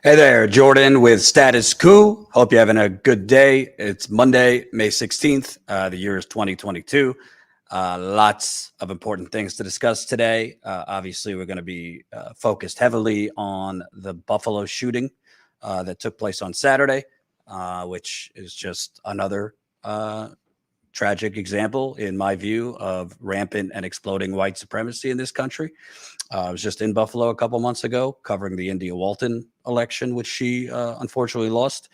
Hey there, Jordan with Status Coup. Hope you're having a good day. It's Monday, May 16th. The year is 2022. Lots of important things to discuss today. Obviously, we're going to be focused heavily on the Buffalo shooting that took place on Saturday, which is just another tragic example, in my view, of rampant and exploding white supremacy in this country. I was just in Buffalo a couple months ago covering the India Walton election, which she unfortunately lost.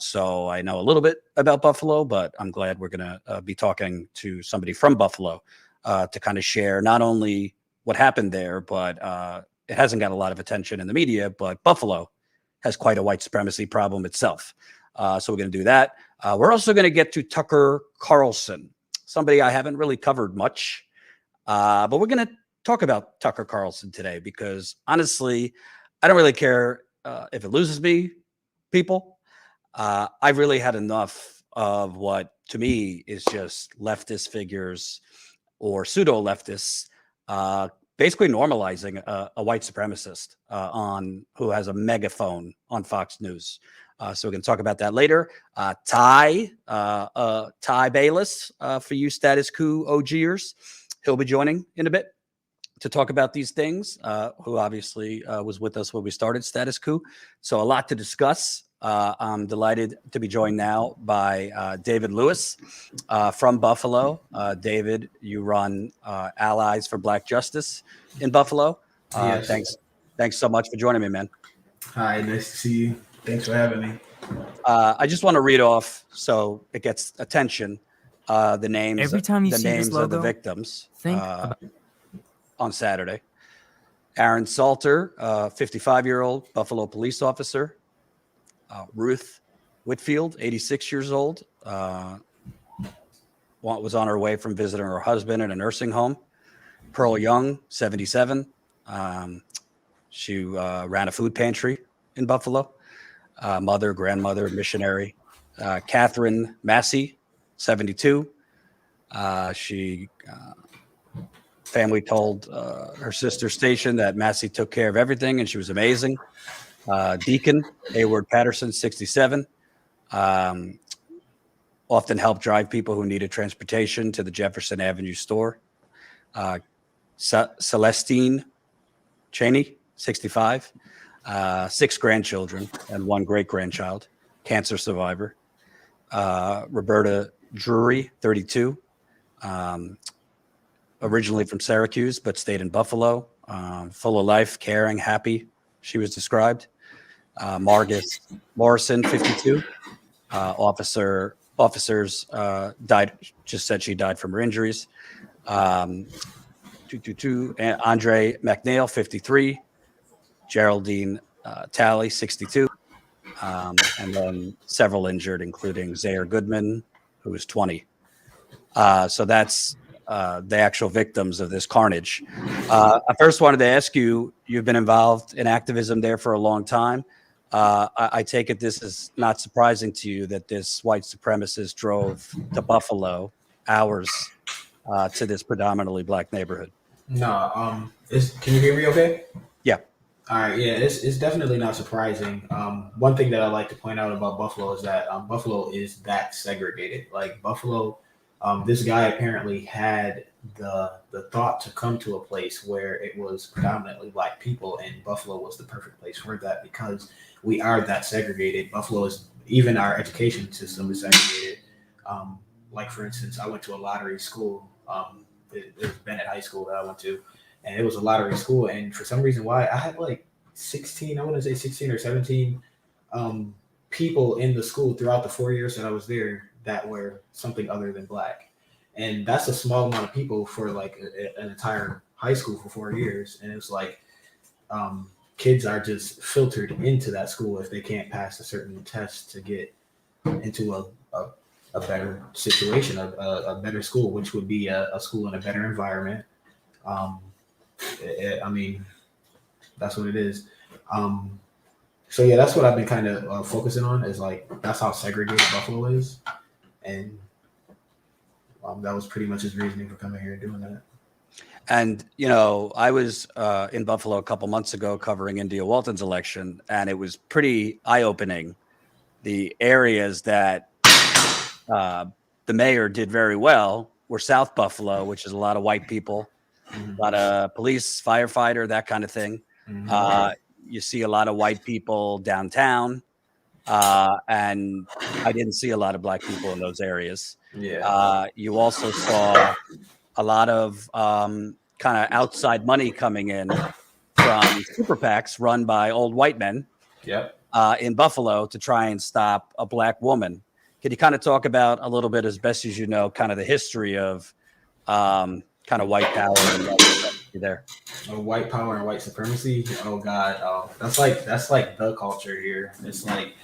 So I know a little bit about Buffalo, but I'm glad we're going to be talking to somebody from Buffalo to kind of share not only what happened there, but it hasn't got a lot of attention in the media, but Buffalo has quite a white supremacy problem itself. So we're going to do that. We're also going to get to Tucker Carlson, somebody I haven't really covered much, but we're going to talk about Tucker Carlson today because honestly, I don't really care if it loses me, people. I've really had enough of what to me is just leftist figures or pseudo leftists basically normalizing a white supremacist on who has a megaphone on Fox News. So we're going to talk about that later. Ty Bayless, for you Status Coup OGers, he'll be joining in a bit to talk about these things, who obviously was with us when we started Status Coup. So a lot to discuss. I'm delighted to be joined now by David Lewis from Buffalo. David, you run Allies for Black Justice in Buffalo. Yes. Thanks so much for joining me, man. Hi, nice to see you. Thanks for having me. I just want to read off so it gets attention. The names, Every time you the see names this logo, of the victims. think on Saturday. Aaron Salter, 55-year-old Buffalo police officer. Ruth Whitfield, 86 years old, was on her way from visiting her husband in a nursing home. Pearl Young, 77. She ran a food pantry in Buffalo. Mother, grandmother, missionary. Catherine Massey, 72. Family told her sister station that Massey took care of everything and she was amazing. Deacon Hayward Patterson, 67. Often helped drive people who needed transportation to the Jefferson Avenue store. Celestine Cheney, 65. 6 grandchildren and 1 great-grandchild, cancer survivor. Roberta Drury, 32. Originally from Syracuse, but stayed in Buffalo. Full of life, caring, happy, she was described. Margus Morrison, 52. Officers died, just said she died from her injuries. And Andre McNeil, 53. Geraldine Talley, 62. And then several injured, including Zaire Goodman, who was 20. So that's the actual victims of this carnage. I first wanted to ask you, you've been involved in activism there for a long time. I take it this is not surprising to you that this white supremacist drove to Buffalo hours to this predominantly black neighborhood. No, can you hear me okay? Yeah. All right, yeah, it's definitely not surprising. One thing that I like to point out about Buffalo is that Buffalo is that segregated. Like Buffalo, this guy apparently had the thought to come to a place where it was predominantly black people, and Buffalo was the perfect place for that because we are that segregated. Buffalo is, even our education system is segregated. Like for instance, I went to a lottery school. It was Bennett High School that I went to, and it was a lottery school. And for some reason, why I had like 16 or 17 people in the school throughout the 4 years that I was there that were something other than black. And that's a small amount of people for like an entire high school for 4 years. And it's like kids are just filtered into that school if they can't pass a certain test to get into a better situation, a better school, which would be a school in a better environment. I mean, that's what it is. So yeah, that's what I've been kind of focusing on, is like, that's how segregated Buffalo is. And that was pretty much his reasoning for coming here and doing that. And, I was in Buffalo a couple months ago covering India Walton's election, and it was pretty eye-opening. The areas that the mayor did very well were South Buffalo, which is a lot of white people, a lot of police, firefighter, that kind of thing. You see a lot of white people downtown, and I didn't see a lot of black people in those areas. Yeah. You also saw a lot of kind of outside money coming in from super PACs run by old white men Yep. in Buffalo to try and stop a black woman. Can you kind of talk about a little bit, as best as you know, kind of the history of kind of white power and white supremacy there? White power and white supremacy. Oh God, that's like the culture here. It's like,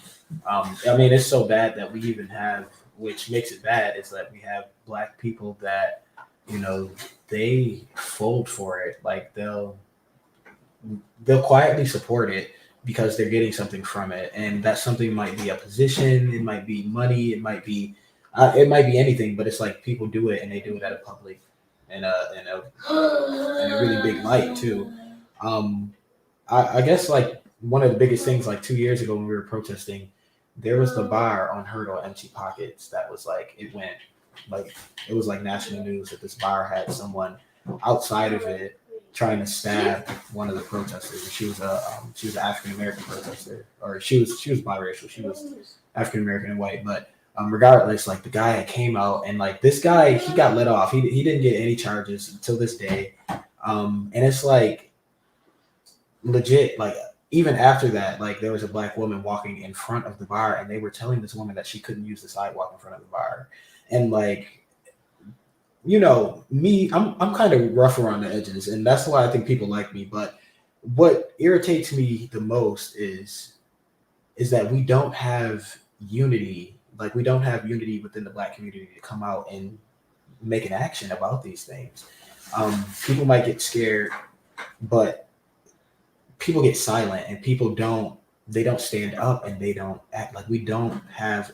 I mean, it's so bad that we even have, which makes it bad, is that we have black people that, they fold for it. Like they'll quietly support it because they're getting something from it, and that something might be a position, it might be money, it might be anything. But it's like people do it, and they do it at a public and a really big light too. I guess like one of the biggest things, like 2 years ago when we were protesting, there was the bar on Hurdle Empty Pockets that was like, it was like national news that this bar had someone outside of it trying to stab one of the protesters. She was an African American protester, or she was biracial. She was African American and white, but regardless, like the guy came out, and like this guy, he got let off. He didn't get any charges until this day, and it's like legit. Like even after that, like there was a black woman walking in front of the bar, and they were telling this woman that she couldn't use the sidewalk in front of the bar, and like. Me, I'm kind of rough around the edges, and that's why I think people like me. But what irritates me the most is that we don't have unity. Like we don't have unity within the black community to come out and make an action about these things. People might get scared, but people get silent, and they don't stand up, and they don't act. Like we don't have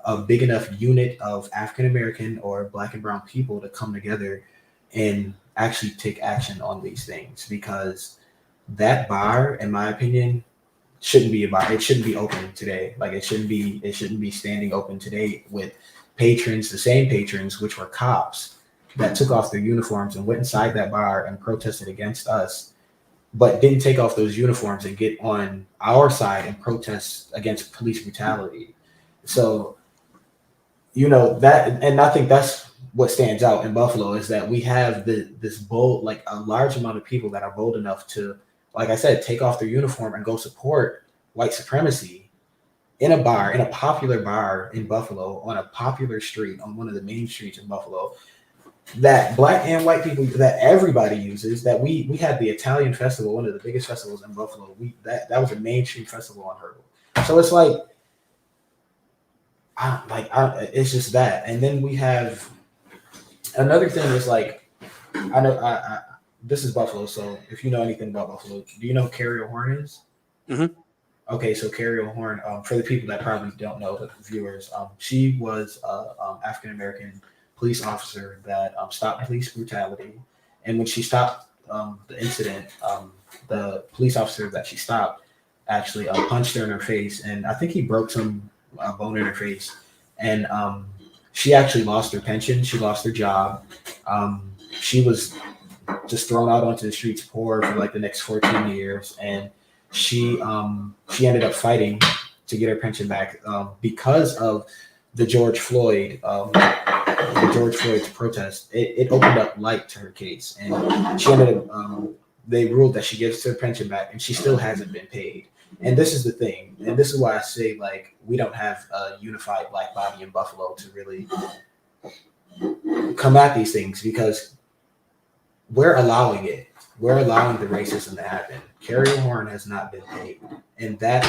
a big enough unit of African American or black and brown people to come together and actually take action on these things, because that bar, in my opinion, shouldn't be a bar. It shouldn't be open today. Like it shouldn't be standing open today with patrons, the same patrons, which were cops that took off their uniforms and went inside that bar and protested against us, but didn't take off those uniforms and get on our side and protest against police brutality. So, that, and I think that's what stands out in Buffalo, is that we have this bold, like a large amount of people that are bold enough to, like I said, take off their uniform and go support white supremacy in a bar, in a popular bar in Buffalo, on a popular street, on one of the main streets in Buffalo, that black and white people, that everybody uses. That we had the Italian festival, one of the biggest festivals in Buffalo. That was a mainstream festival on Hurdle. So it's like, it's just that. And then we have another thing is like, I know this is Buffalo, so if you know anything about Buffalo, do you know who Carrie Horn is? Mm-hmm. Okay, so Carrie Horn, for the people that probably don't know, the viewers, she was an African American police officer that stopped police brutality. And when she stopped the incident, the police officer that she stopped actually punched her in her face, and I think he broke some bone in her face, and she actually lost her pension. She lost her job. She was just thrown out onto the streets poor for like the next 14 years, and she ended up fighting to get her pension back because of the George Floyd's protest. It opened up light to her case, and she ended up. They ruled that she gets her pension back, and she still hasn't been paid. And this is the thing, and this is why I say, like, we don't have a unified black body in Buffalo to really come at these things, because we're allowing it. We're allowing the racism to happen. Carrie Horn has not been paid, and that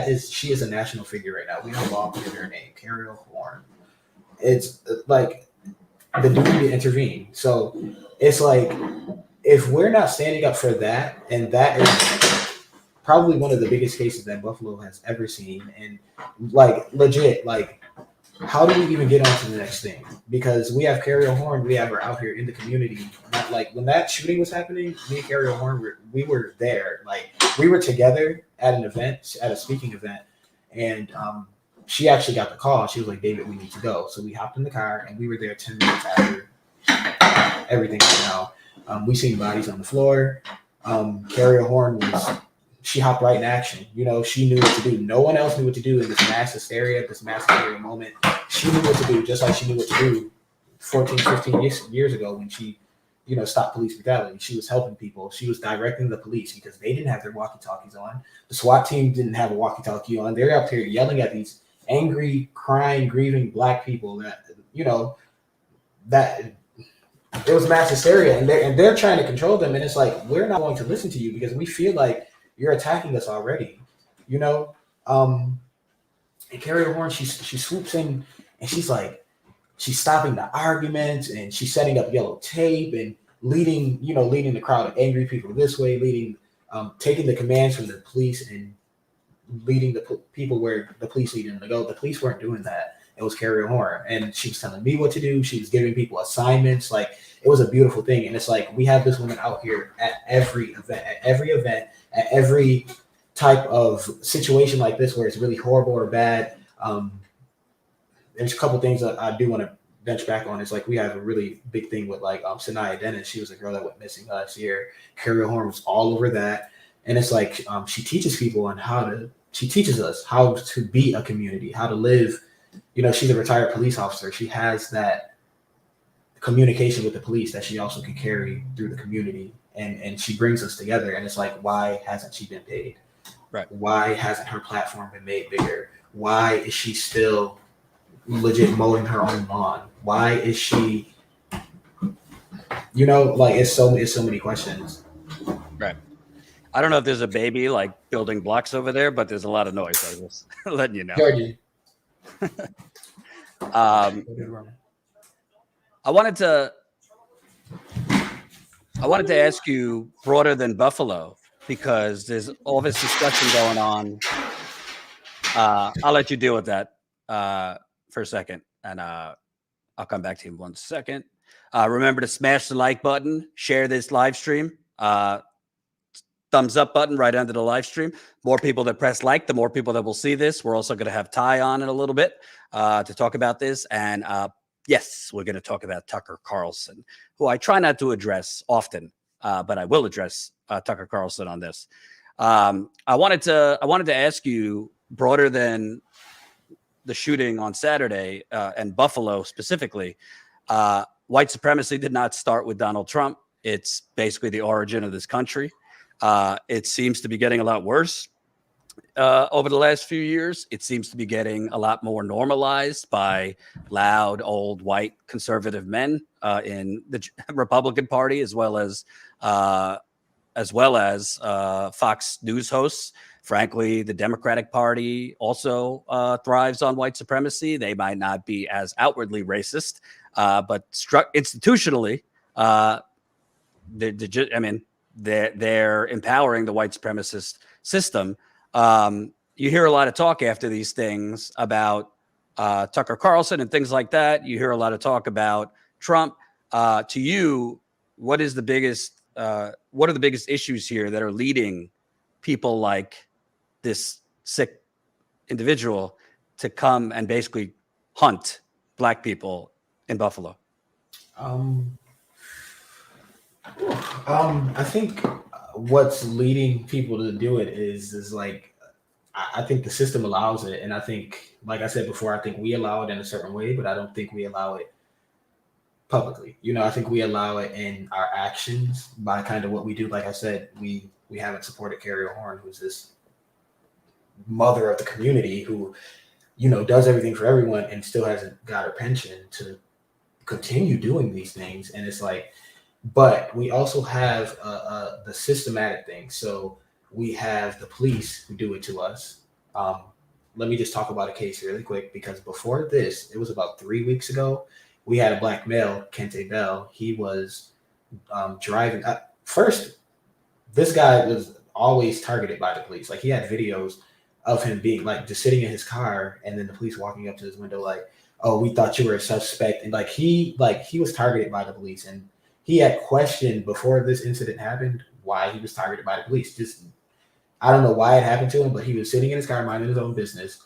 is she is a national figure right now. We have a law put in her name, Carrie Horn. It's like the duty to intervene. So it's like, if we're not standing up for that, and that is probably one of the biggest cases that Buffalo has ever seen, and like legit, like how do we even get on to the next thing? Because we have Carrie Horn, we have her out here in the community. Not like when that shooting was happening, me and Carrie Horn we were there. Like we were together at an event, at a speaking event, and she actually got the call. She was like, "David, we need to go." So we hopped in the car and we were there 10 minutes after everything went down. We seen bodies on the floor. Carrie Horn she hopped right in action. You know, she knew what to do. No one else knew what to do in this mass hysteria, this mass hysteria moment. She knew what to do, just like she knew what to do 14, 15 years ago when she, you know, stopped police brutality. She was helping people. She was directing the police because they didn't have their walkie-talkies on. The SWAT team didn't have a walkie-talkie on. They're up here yelling at these angry, crying, grieving Black people that, you know, that it was mass hysteria, and they're trying to control them. And it's like, we're not going to listen to you because we feel like you're attacking us already, you know? And Carrie Horn, she swoops in and she's like, she's stopping the arguments and she's setting up yellow tape and leading the crowd of angry people this way, taking the commands from the police and leading the people where the police needed them to go. The police weren't doing that. It was Carrie Horn, and she was telling me what to do. She was giving people assignments. Like, it was a beautiful thing. And it's like, we have this woman out here at every event, at every type of situation like this where it's really horrible or bad. There's a couple things that I do want to bench back on. It's like, we have a really big thing with like Sanaya Dennis. She was a girl that went missing last year. Carrie Horn was all over that. And it's like, she teaches people on she teaches us how to be a community, how to live. You know, she's a retired police officer. She has that communication with the police that she also can carry through the community. And she brings us together. And it's like, why hasn't she been paid? Right. Why hasn't her platform been made bigger? Why is she still legit mowing her own lawn? Why is she, you know, like, it's so many questions. Right. I don't know if there's a baby like building blocks over there, but there's a lot of noise. I was letting you know. Georgie. I wanted to ask you broader than Buffalo, because there's all this discussion going on. I'll let you deal with that for a second, and I'll come back to you in 1 second. Remember to smash the like button, share this live stream. Thumbs up button right under the live stream. More people that press like, the more people that will see this. We're also going to have Ty on in a little bit to talk about this. And yes, we're going to talk about Tucker Carlson, who I try not to address often, but I will address Tucker Carlson on this. I wanted to ask you, broader than the shooting on Saturday and Buffalo specifically, white supremacy did not start with Donald Trump. It's basically the origin of this country. It seems to be getting a lot worse over the last few years. It seems to be getting a lot more normalized by loud, old, white, conservative men in the Republican Party, as well as Fox News hosts. Frankly, the Democratic Party also thrives on white supremacy. They might not be as outwardly racist, but institutionally, they're empowering the white supremacist system. You hear a lot of talk after these things about Tucker Carlson and things like that. You hear a lot of talk about Trump. To you, what are the biggest issues here that are leading people like this sick individual to come and basically hunt Black people in Buffalo? I think what's leading people to do it is like, I think the system allows it. And I think, like I said before, I think we allow it in a certain way, but I don't think we allow it publicly. You know, I think we allow it in our actions by kind of what we do. Like I said, we haven't supported Carrie Horn, who's this mother of the community who, you know, does everything for everyone and still hasn't got her pension to continue doing these things. And it's like, but we also have the systematic thing. So we have the police who do it to us. Let me just talk about a case really quick, because before this, it was about 3 weeks ago, we had a Black male, Kente Bell. He was driving. First, this guy was always targeted by the police. Like, he had videos of him being like just sitting in his car, and then the police walking up to his window like, oh, we thought you were a suspect, and he was targeted by the police, and he had questioned before this incident happened why he was targeted by the police. Just I don't know why it happened to him, but he was sitting in his car minding his own business.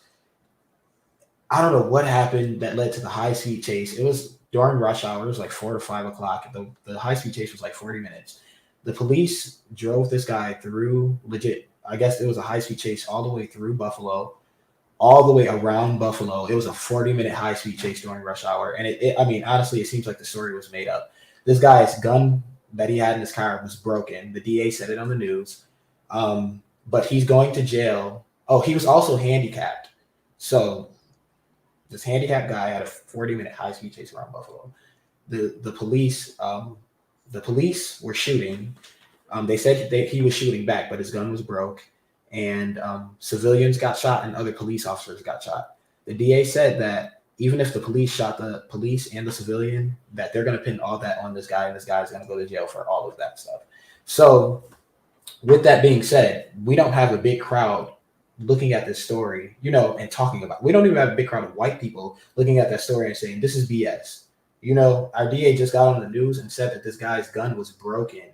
I don't know what happened that led to the high-speed chase. It was during rush hour. It was like 4 to 5 o'clock. The high-speed chase was like 40 minutes. The police drove this guy through I guess it was a high-speed chase all the way through Buffalo, all the way around Buffalo. It was a 40-minute high-speed chase during rush hour. And I mean, honestly, it seems like the story was made up. This guy's gun that he had in his car was broken. The DA said it on the news. But he's going to jail. Oh, he was also handicapped. So this handicapped guy had a 40-minute high-speed chase around Buffalo. The police were shooting. They said he was shooting back, but his gun was broke, and civilians got shot and other police officers got shot. The DA said that even if the police shot the police and the civilian, that they're going to pin all that on this guy, and this guy's going to go to jail for all of that stuff. So with that being said, we don't have a big crowd looking at this story, and talking about it. We don't even have a big crowd of white people looking at that story and saying, this is BS. Our DA just got on the news and said that this guy's gun was broken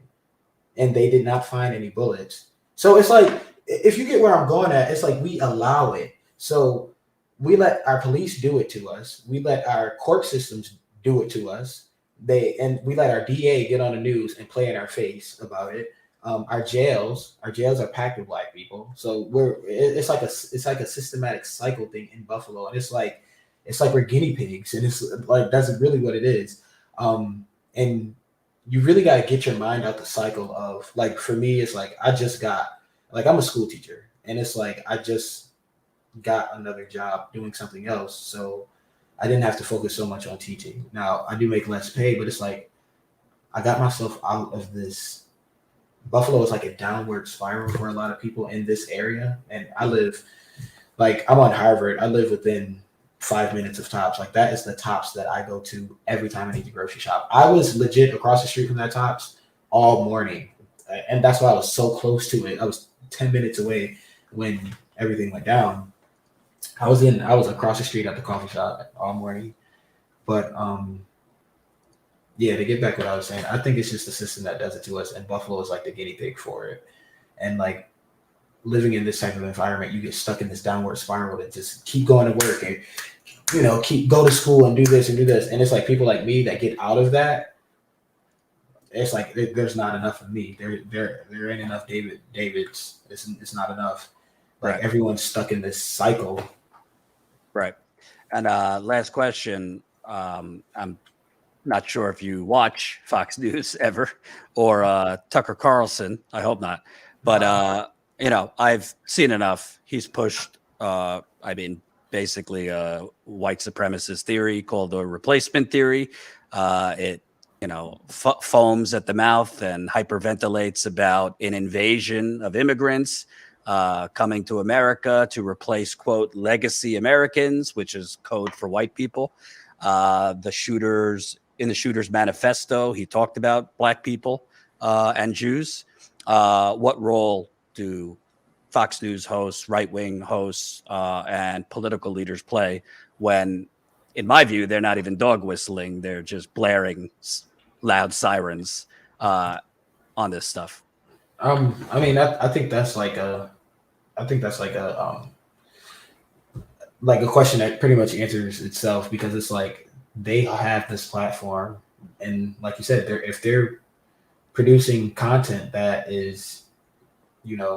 and they did not find any bullets. So it's like, if you get where I'm going at, it's like we allow it. So we let our police do it to us. We let our court systems do it to us. We let our DA get on the news and play in our face about it. Our jails are packed with black people. So it's like a systematic cycle thing in Buffalo. And it's like we're guinea pigs, and it's like, that's really what it is. And you really got to get your mind out the cycle of, like, for me, it's like, I'm a school teacher, and it's like, I just got another job doing something else. So I didn't have to focus so much on teaching. Now I do make less pay, but it's like, I got myself out of this. Buffalo is like a downward spiral for a lot of people in this area. And I'm on Harvard. I live within 5 minutes of Tops. Like, that is the Tops that I go to every time I need to grocery shop. I was legit across the street from that Tops all morning. And that's why I was so close to it. I was 10 minutes away when everything went down. I was across the street at the coffee shop all morning. But, yeah, to get back what I was saying, I think it's just the system that does it to us, and Buffalo is like the guinea pig for it. And like, living in this type of environment, you get stuck in this downward spiral that just keep going to work and go to school and do this and do this. And it's like, people like me that get out of that, it's like there's not enough of me. There ain't enough Davids. It's not enough. Like, right. Everyone's stuck in this cycle. Right. And last question. I'm not sure if you watch Fox News ever, or Tucker Carlson. I hope not. But, I've seen enough. He's pushed, basically a white supremacist theory called the replacement theory. It, foams at the mouth and hyperventilates about an invasion of immigrants coming to America to replace, quote, legacy Americans, which is code for white people. In the shooter's manifesto, he talked about black people and Jews. What role do Fox News hosts, right-wing hosts, and political leaders play when, in my view, they're not even dog whistling; they're just blaring loud sirens on this stuff? I think that's like a question that pretty much answers itself, because it's like, they have this platform, and like you said, if they're producing content that is,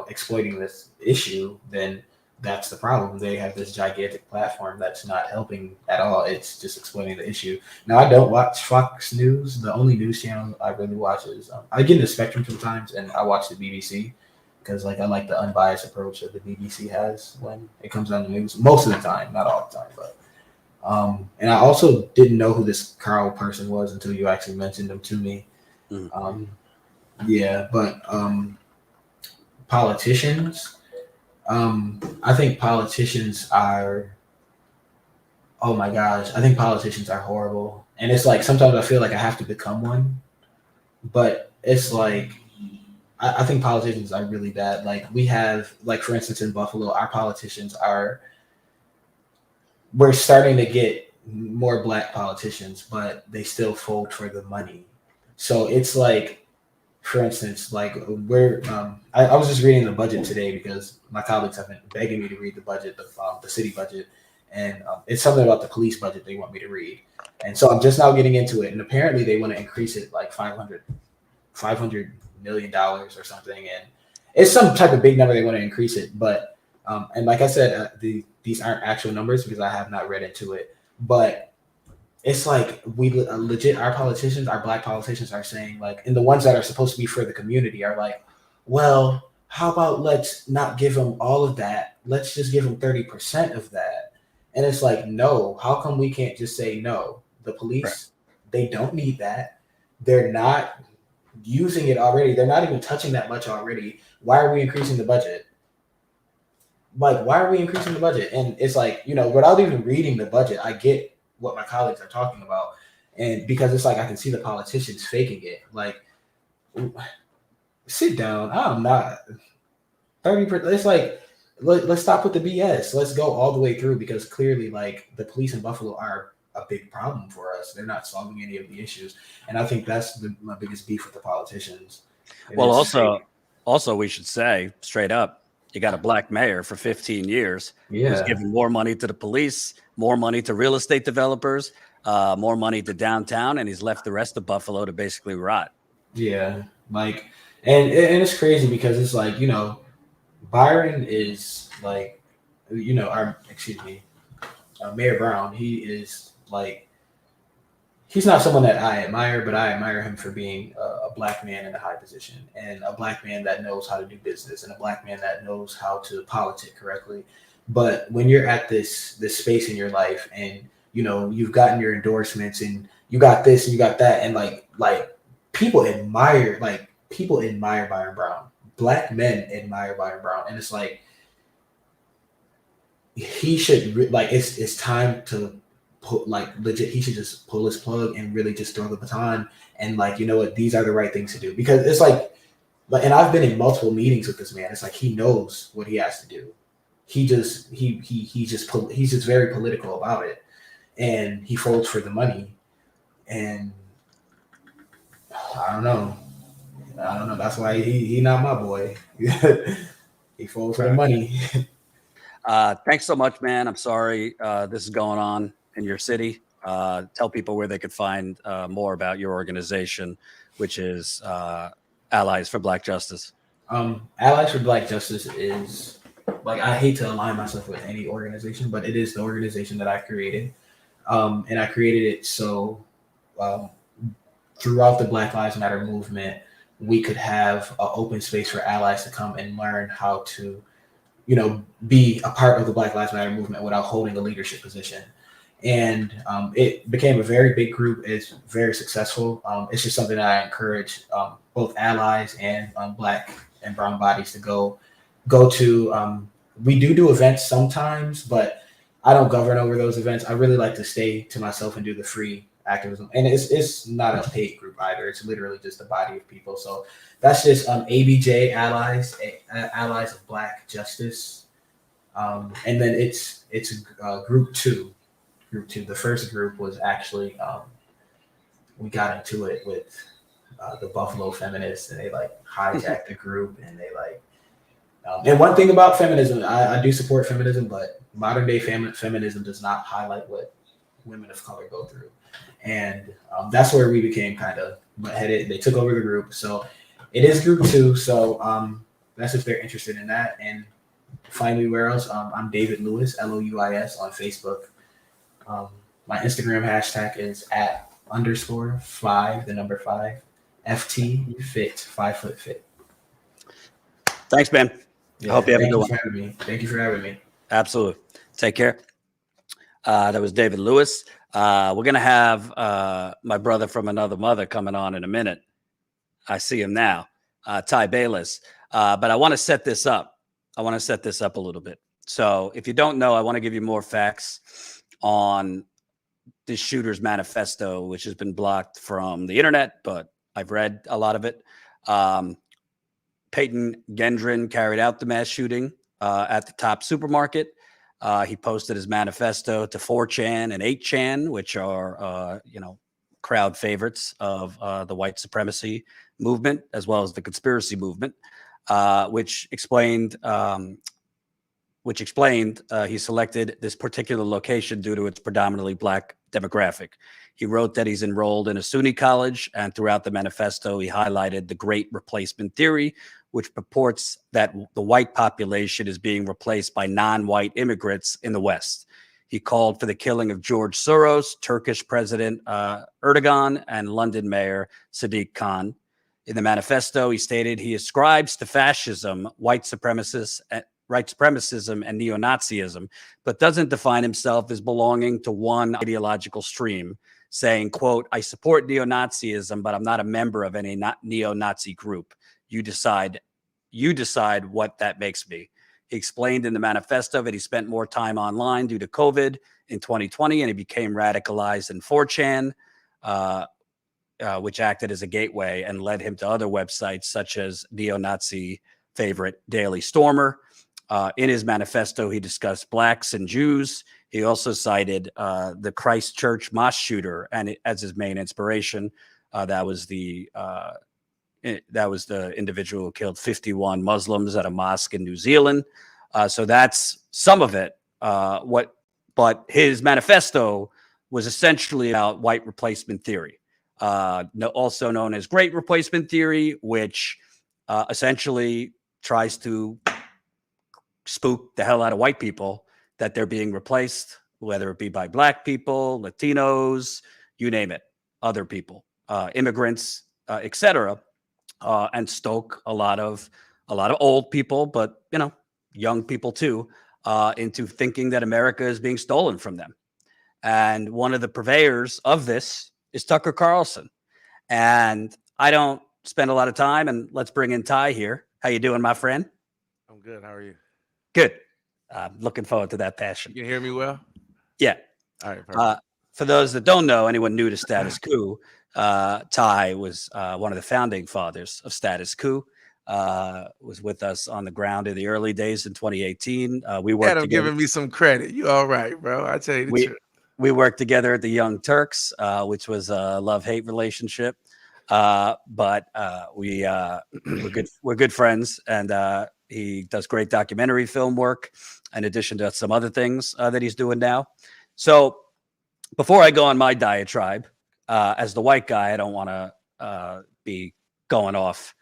exploiting this issue, then that's the problem. They have this gigantic platform that's not helping at all. It's just exploiting the issue. Now, I don't watch Fox News. The only news channel I really watch is I get into Spectrum sometimes, and I watch the BBC, because I like the unbiased approach that the BBC has when it comes on the news. Most of the time, not all the time, but. And I also didn't know who this Carl person was until you actually mentioned him to me. Mm-hmm. Politicians, I think politicians are, oh my gosh, I think politicians are horrible. And it's like, sometimes I feel like I have to become one, but it's like, I think politicians are really bad. Like, we have, for instance, in Buffalo, our politicians we're starting to get more black politicians, but they still fold for the money. So it's like, for instance, like I was just reading the budget today because my colleagues have been begging me to read the budget, the city budget, and it's something about the police budget they want me to read. And so I'm just now getting into it, and apparently they want to increase it like $500 million or something, and it's some type of big number they want to increase it. But and like I said, these aren't actual numbers because I have not read into it, but it's like we legit, our politicians, our black politicians are saying like, and the ones that are supposed to be for the community are like, well, how about let's not give them all of that, let's just give them 30% of that. And it's like, no, how come we can't just say no? The police, they don't need that. They're not using it already. They're not even touching that much already. Why are we increasing the budget? Like, why are we increasing the budget? And it's like, without even reading the budget, I get what my colleagues are talking about. And because it's like, I can see the politicians faking it. Like, sit down. I'm not 30%. It's like, let's stop with the BS. Let's go all the way through, because clearly, like, the police in Buffalo are a big problem for us. They're not solving any of the issues. And I think that's my biggest beef with the politicians. Well, also we should say straight up, you got a black mayor for 15 years who's giving more money to the police, more money to real estate developers, more money to downtown, and he's left the rest of Buffalo to basically rot. Yeah, like, and it's crazy because it's like, Byron is like, Mayor Brown, he is like, he's not someone that I admire, but I admire him for being a black man in a high position, and a black man that knows how to do business, and a black man that knows how to politic correctly. But when you're at this space in your life, and you've gotten your endorsements, and you got this and you got that, and like people admire Byron Brown. Black men admire Byron Brown, and it's like, he should it's time to put, like, legit, he should just pull his plug and really just throw the baton, and like, you know what, these are the right things to do. Because it's like, and I've been in multiple meetings with this man. It's like, he knows what he has to do. He's just very political about it, and he folds for the money. And I don't know. That's why he not my boy. He folds for the money. Thanks so much, man. I'm sorry this is going on in your city. Tell people where they could find more about your organization, which is Allies for Black Justice. Allies for Black Justice is, like, I hate to align myself with any organization, but it is the organization that I created. And I created it so throughout the Black Lives Matter movement, we could have an open space for allies to come and learn how to, be a part of the Black Lives Matter movement without holding a leadership position. And it became a very big group. It's very successful. It's just something that I encourage both allies and Black and brown bodies to go to. We do events sometimes, but I don't govern over those events. I really like to stay to myself and do the free activism. And it's not a paid group either. It's literally just a body of people. So that's just ABJ, Allies of Black Justice. And then it's group two. The first group was actually, we got into it with the Buffalo feminists, and they like hijacked the group, and they like, and one thing about feminism, I do support feminism, but modern day feminism does not highlight what women of color go through. And that's where we became kind of butt-headed. They took over the group. So it is group two. So that's if they're interested in that. And find me where else. I'm David Lewis, Louis, on Facebook. My Instagram hashtag is @_5, the number 5, FT fit, 5 foot fit. Thanks, man. Yeah, I hope you have a good one. Thank you for having me. Absolutely. Take care. That was David Lewis. We're going to have my brother from another mother coming on in a minute. I see him now, Ty Bayless. But I want to set this up. a little bit. So if you don't know, I want to give you more facts on this shooter's manifesto, which has been blocked from the internet, but I've read a lot of it. Peyton Gendron carried out the mass shooting at the Top supermarket. He posted his manifesto to 4chan and 8chan, which are, crowd favorites of the white supremacy movement, as well as the conspiracy movement, which explained he selected this particular location due to its predominantly black demographic. He wrote that he's enrolled in a SUNY college, and throughout the manifesto, he highlighted the Great Replacement Theory, which purports that the white population is being replaced by non-white immigrants in the West. He called for the killing of George Soros, Turkish President Erdogan, and London Mayor Sadiq Khan. In the manifesto, he stated he ascribes to fascism, white supremacists, white supremacism and neo-Nazism, but doesn't define himself as belonging to one ideological stream, saying, quote, "I support neo-Nazism, but I'm not a member of any neo-Nazi group. You decide what that makes me." He explained in the manifesto that he spent more time online due to COVID in 2020, and he became radicalized in 4chan, which acted as a gateway and led him to other websites such as neo-Nazi favorite Daily Stormer. In his manifesto, he discussed blacks and Jews. He also cited the Christchurch mosque shooter and as his main inspiration. That was the individual who killed 51 Muslims at a mosque in New Zealand. So that's some of it. But his manifesto was essentially about white replacement theory, also known as Great Replacement Theory, which essentially tries to spook the hell out of white people that they're being replaced, whether it be by black people, Latinos, you name it, other people, immigrants, etc., and stoke a lot of old people, but young people too, into thinking that America is being stolen from them. And one of the purveyors of this is Tucker Carlson. And I don't spend a lot of time, and let's bring in Ty here. How you doing, my friend? I'm good. How are you? Good. Looking forward to that passion. You can hear me well? Yeah. All right. Perfect. For those that don't know, anyone new to Status Coup, Ty was one of the founding fathers of Status Coup. Was with us on the ground in the early days in 2018. We worked Adam together. giving me some credit. You all right, bro? I tell you the truth. We worked together at the Young Turks, which was a love-hate relationship. But we're good friends, and he does great documentary film work in addition to some other things that he's doing now. So before I go on my diatribe, as the white guy, I don't want to be going off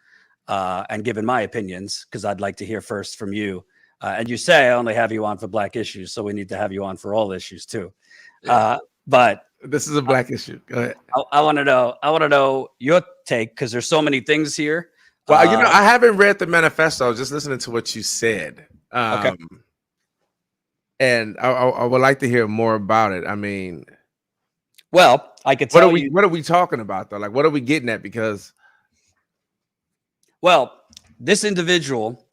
and giving my opinions, because I'd like to hear first from you. And you say I only have you on for black issues, so we need to have you on for all issues too. Yeah. But this is a black issue. Go ahead. I want to know your take, because there's so many things here. Well, I haven't read the manifesto. I was just listening to what you said. Okay. And I would like to hear more about it. I mean, well, I could tell you. What are we talking about though? Like, what are we getting at? Because, well, this individual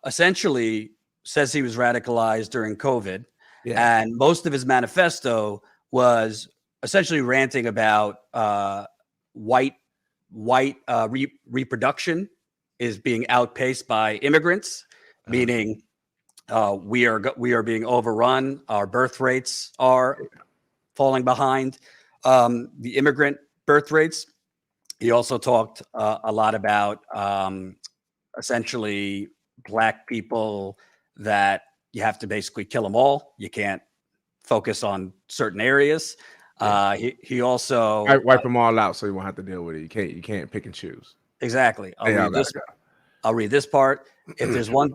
essentially says he was radicalized during COVID, and most of his manifesto was essentially ranting about white reproduction is being outpaced by immigrants, meaning we are being overrun. Our birth rates are falling behind the immigrant birth rates. He also talked a lot about essentially black people, that you have to basically kill them all. You can't focus on certain areas. He also wipe them all out so you won't have to deal with it. You can't pick and choose. Exactly. I'll read this part. If there's one,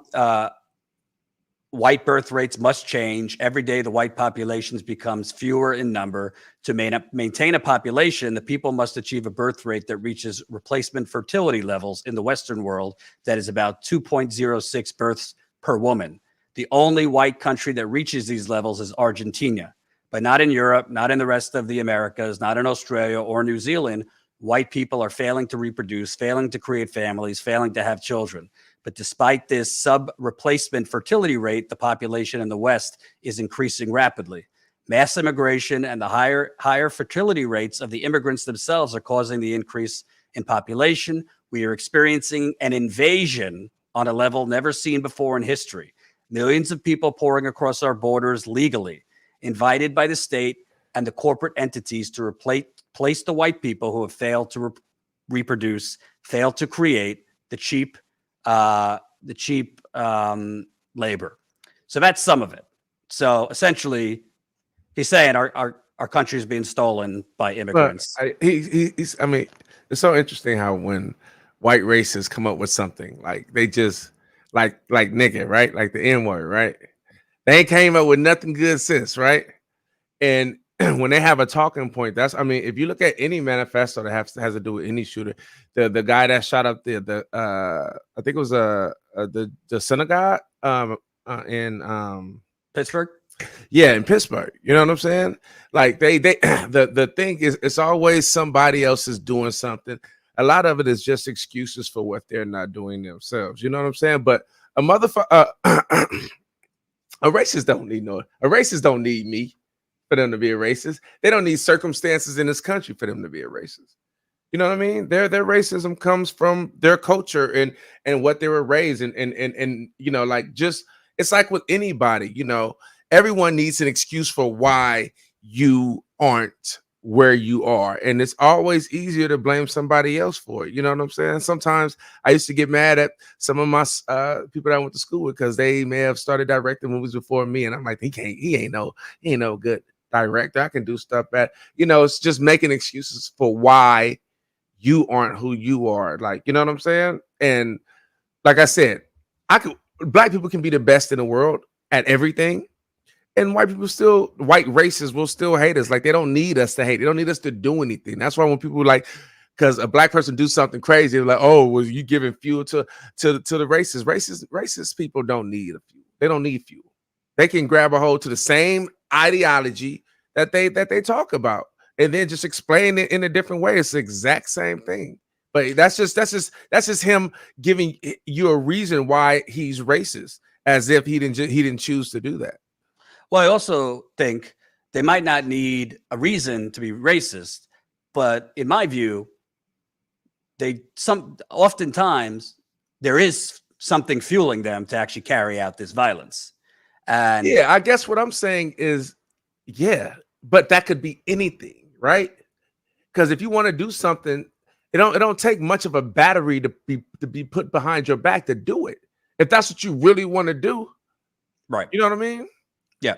white birth rates must change. Every day the white population becomes fewer in number. To maintain a population, the people must achieve a birth rate that reaches replacement fertility levels in the Western world that is about 2.06 births per woman. The only white country that reaches these levels is Argentina, but not in Europe, not in the rest of the Americas, not in Australia or New Zealand. White people are failing to reproduce, failing to create families, failing to have children. But despite this sub-replacement fertility rate, the population in the West is increasing rapidly. Mass immigration and the higher fertility rates of the immigrants themselves are causing the increase in population. We are experiencing an invasion on a level never seen before in history. Millions of people pouring across our borders legally, invited by the state and the corporate entities to replace the white people who have failed to reproduce, failed to create the cheap labor. So that's some of it. So essentially, he's saying our country is being stolen by immigrants. I mean, it's so interesting how when white racists come up with something like they just like nigga, right? Like the N-word, right? They ain't came up with nothing good since, right? And when they have a talking point, that's, I mean, if you look at any manifesto that has to do with any shooter, the guy that shot up I think it was the synagogue in Pittsburgh. Yeah, in Pittsburgh. You know what I'm saying? Like they the thing is, it's always somebody else is doing something. A lot of it is just excuses for what they're not doing themselves. You know what I'm saying? But a motherfucker, a racist don't need me for them to be a racist. They don't need circumstances in this country for them to be a racist. You know what I mean? Their racism comes from their culture and what they were raised and you know, like, just, it's like with anybody, you know, everyone needs an excuse for why you aren't where you are. And it's always easier to blame somebody else for it. You know what I'm saying? Sometimes I used to get mad at some of my people that I went to school with because they may have started directing movies before me. And I'm like, he ain't no good director. I can do stuff bad. You know, it's just making excuses for why you aren't who you are. Like, you know what I'm saying? And like I said, black people can be the best in the world at everything. And white races will still hate us. Like, they don't need us to hate. They don't need us to do anything. That's why when people like, because a black person do something crazy, they're like, oh, well, you giving fuel to the racists. Racist people don't need a fuel. They don't need fuel. They can grab a hold to the same ideology that they talk about and then just explain it in a different way. It's the exact same thing. But that's just him giving you a reason why he's racist, as if he didn't choose to do that. Well, I also think they might not need a reason to be racist, but in my view, oftentimes there is something fueling them to actually carry out this violence. And yeah, I guess what I'm saying is, yeah, but that could be anything, right? Because if you want to do something, it don't take much of a battery to be put behind your back to do it. If that's what you really want to do, right? You know what I mean? Yeah,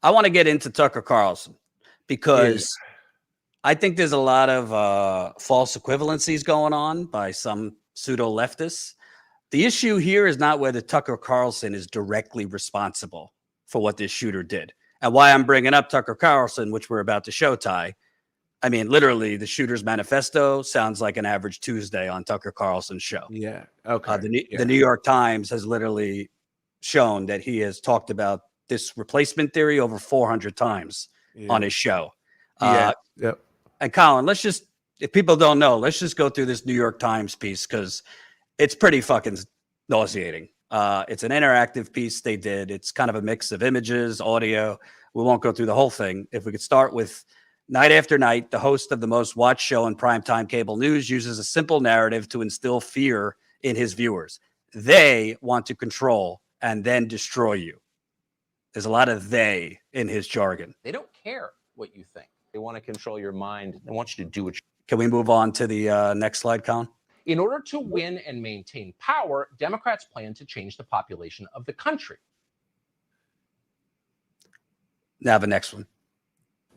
I want to get into Tucker Carlson because I think there's a lot of false equivalencies going on by some pseudo leftists. The issue here is not whether Tucker Carlson is directly responsible for what this shooter did. And why I'm bringing up Tucker Carlson, which we're about to show, Ty. I mean, literally, the shooter's manifesto sounds like an average Tuesday on Tucker Carlson's show. Yeah. Okay. The New York Times has literally shown that he has talked about this replacement theory over 400 times on his show. Yep. And Colin, if people don't know, let's just go through this New York Times piece because it's pretty fucking nauseating. It's an interactive piece they did. It's kind of a mix of images, audio. We won't go through the whole thing. If we could start with night after night, the host of the most watched show in primetime cable news uses a simple narrative to instill fear in his viewers. They want to control and then destroy you. There's a lot of they in his jargon. They don't care what you think. They want to control your mind. They want you to do what you. Can we move on to the next slide, Colin? In order to win and maintain power, Democrats plan to change the population of the country. Now the next one.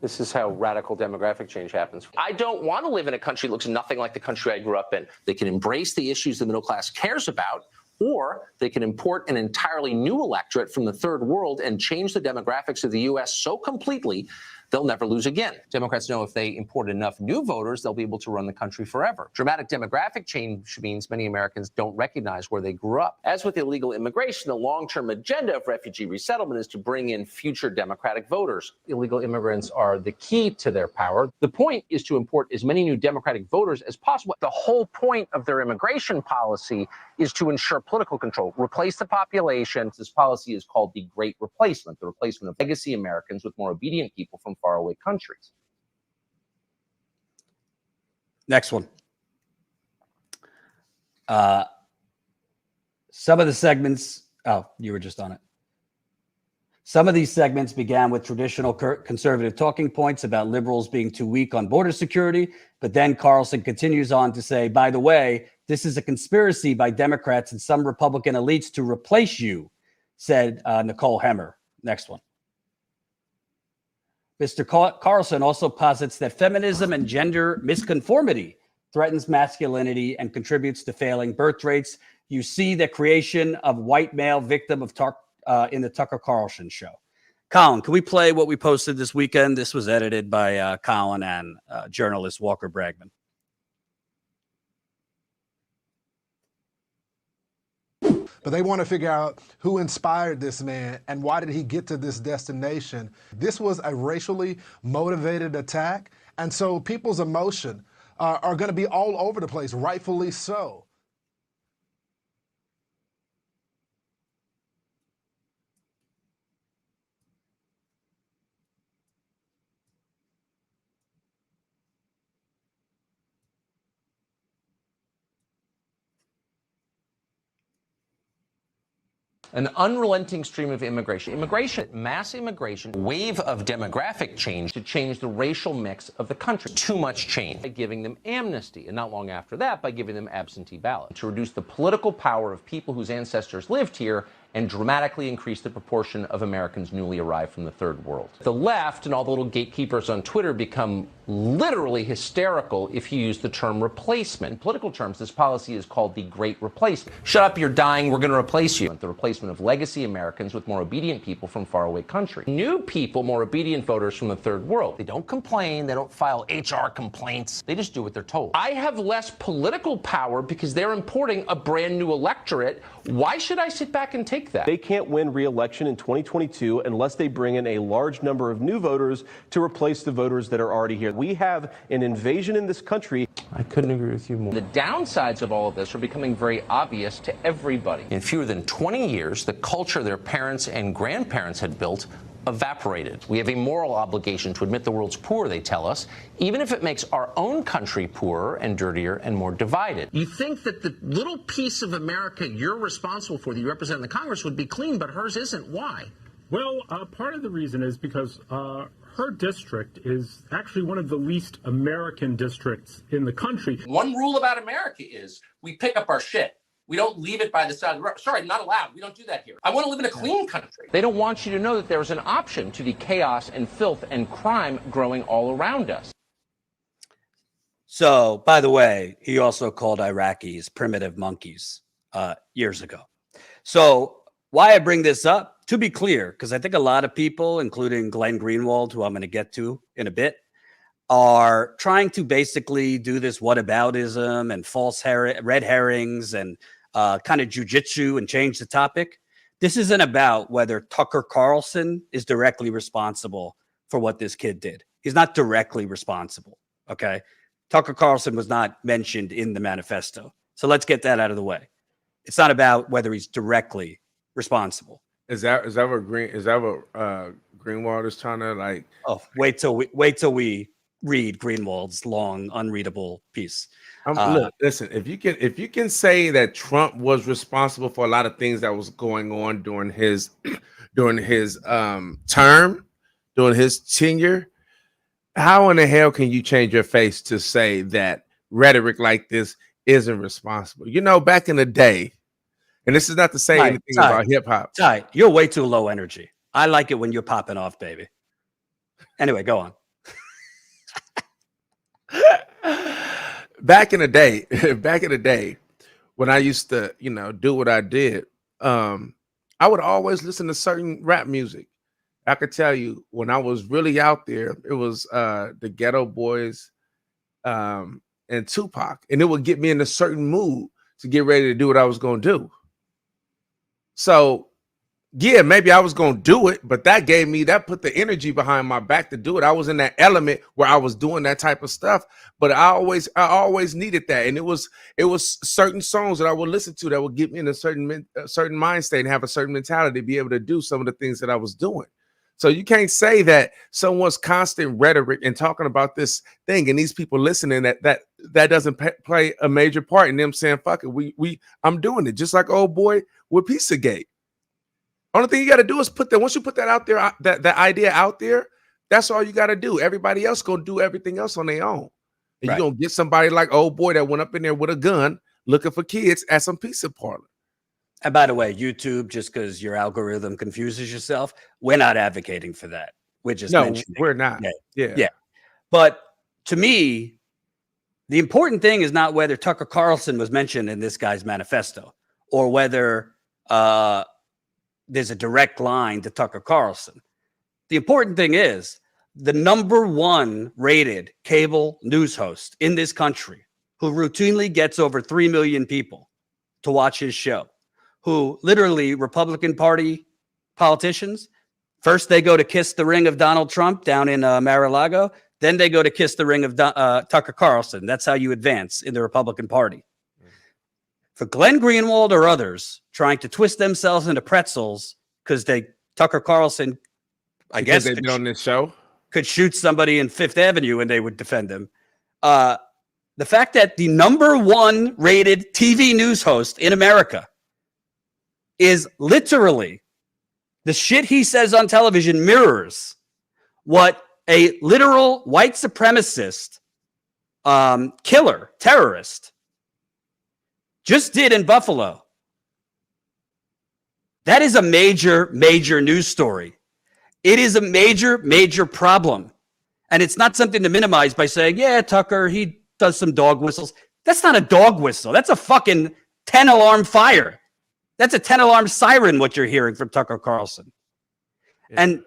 This is how radical demographic change happens. I don't want to live in a country that looks nothing like the country I grew up in. They can embrace the issues the middle class cares about, or they can import an entirely new electorate from the third world and change the demographics of the U.S. so completely they'll never lose again. Democrats know if they import enough new voters, they'll be able to run the country forever. Dramatic demographic change means many Americans don't recognize where they grew up. As with illegal immigration, the long-term agenda of refugee resettlement is to bring in future Democratic voters. Illegal immigrants are the key to their power. The point is to import as many new Democratic voters as possible. The whole point of their immigration policy is to ensure political control, replace the population. This policy is called the Great Replacement, the replacement of legacy Americans with more obedient people from faraway countries. Next one. Some of the segments. Oh, you were just on it. Some of these segments began with traditional conservative talking points about liberals being too weak on border security, but then Carlson continues on to say, by the way, this is a conspiracy by Democrats and some Republican elites to replace you, said Nicole Hemmer. Next one. Mr. Carlson also posits that feminism and gender misconformity threatens masculinity and contributes to failing birth rates. You see the creation of white male victim of in the Tucker Carlson show. Colin, can we play what we posted this weekend? This was edited by Colin and journalist Walker Bragman. But they want to figure out who inspired this man and why did he get to this destination. This was a racially motivated attack. And so people's emotion are going to be all over the place, rightfully so. An unrelenting stream of immigration, mass immigration, wave of demographic change to change the racial mix of the country. Too much change. By giving them amnesty, and not long after that, by giving them absentee ballots. To reduce the political power of people whose ancestors lived here and dramatically increase the proportion of Americans newly arrived from the third world. The left and all the little gatekeepers on Twitter become literally hysterical if you use the term replacement. In political terms, this policy is called the Great Replacement. Shut up, you're dying, we're going to replace you. The replacement of legacy Americans with more obedient people from faraway countries. New people, more obedient voters from the third world. They don't complain, they don't file HR complaints, they just do what they're told. I have less political power because they're importing a brand new electorate. Why should I sit back and take that? They can't win re-election in 2022 unless they bring in a large number of new voters to replace the voters that are already here. We have an invasion in this country. I couldn't agree with you more. The downsides of all of this are becoming very obvious to everybody. In fewer than 20 years, the culture their parents and grandparents had built evaporated. We have a moral obligation to admit the world's poor, they tell us, even if it makes our own country poorer and dirtier and more divided. You think that the little piece of America you're responsible for, that you represent in the Congress, would be clean, but hers isn't. Why? Well, part of the reason is because her district is actually one of the least American districts in the country. One rule about America is we pick up our shit. We don't leave it by the side of the road. Sorry, not allowed. We don't do that here. I want to live in a clean country. They don't want you to know that there's an option to the chaos and filth and crime growing all around us. So, by the way, he also called Iraqis primitive monkeys years ago. So why I bring this up, to be clear, because I think a lot of people, including Glenn Greenwald, who I'm going to get to in a bit, are trying to basically do this whataboutism and false red herrings and kind of jujitsu and change the topic. This isn't about whether Tucker Carlson is directly responsible for what this kid did. He's not directly responsible, okay? Tucker Carlson was not mentioned in the manifesto. So let's get that out of the way. It's not about whether he's directly responsible. Is that what Greenwald is trying to like? Oh, wait till we read Greenwald's long, unreadable piece. Look, listen. If you can say that Trump was responsible for a lot of things that was going on during his term, during his tenure, how in the hell can you change your face to say that rhetoric like this isn't responsible? You know, back in the day. And this is not to say anything about hip hop. Ty, you're way too low energy. I like it when you're popping off, baby. Anyway, go on. Back in the day, when I used to, do what I did, I would always listen to certain rap music. I could tell you when I was really out there, it was the Ghetto Boys and Tupac, and it would get me in a certain mood to get ready to do what I was going to do. So, yeah, maybe I was going to do it, but that put the energy behind my back to do it. I was in that element where I was doing that type of stuff, but I always needed that. And it was certain songs that I would listen to that would get me in a certain mind state and have a certain mentality to be able to do some of the things that I was doing. So you can't say that someone's constant rhetoric and talking about this thing and these people listening that doesn't play a major part in them saying, fuck it, I'm doing it. Just like old boy with Pizzagate. Only thing you got to do is put that. Once you put that out there, that idea out there, that's all you got to do. Everybody else gonna do everything else on their own. And Right. you're gonna get somebody like old boy that went up in there with a gun looking for kids at some pizza parlor. And by the way, YouTube, just because your algorithm confuses yourself, we're not advocating for that. We're just No, mentioning. we're not. Yeah. Yeah. But to me, the important thing is not whether Tucker Carlson was mentioned in this guy's manifesto or whether there's a direct line to Tucker Carlson. The important thing is the #1 rated cable news host in this country who routinely gets over 3 million people to watch his show, who literally Republican Party politicians, first they go to kiss the ring of Donald Trump down in Mar-a-Lago, then they go to kiss the ring of Tucker Carlson. That's how you advance in the Republican Party. For Glenn Greenwald or others trying to twist themselves into pretzels because Tucker Carlson, I guess, they've been on this show, could shoot somebody in Fifth Avenue and they would defend him. The fact that the #1 rated TV news host in America is literally the shit he says on television mirrors what a literal white supremacist killer, terrorist just did in Buffalo. That is a major, major news story. It is a major, major problem. And it's not something to minimize by saying, yeah, Tucker, he does some dog whistles. That's not a dog whistle. That's a fucking 10-alarm fire. That's a 10-alarm siren, what you're hearing from Tucker Carlson. Yeah. And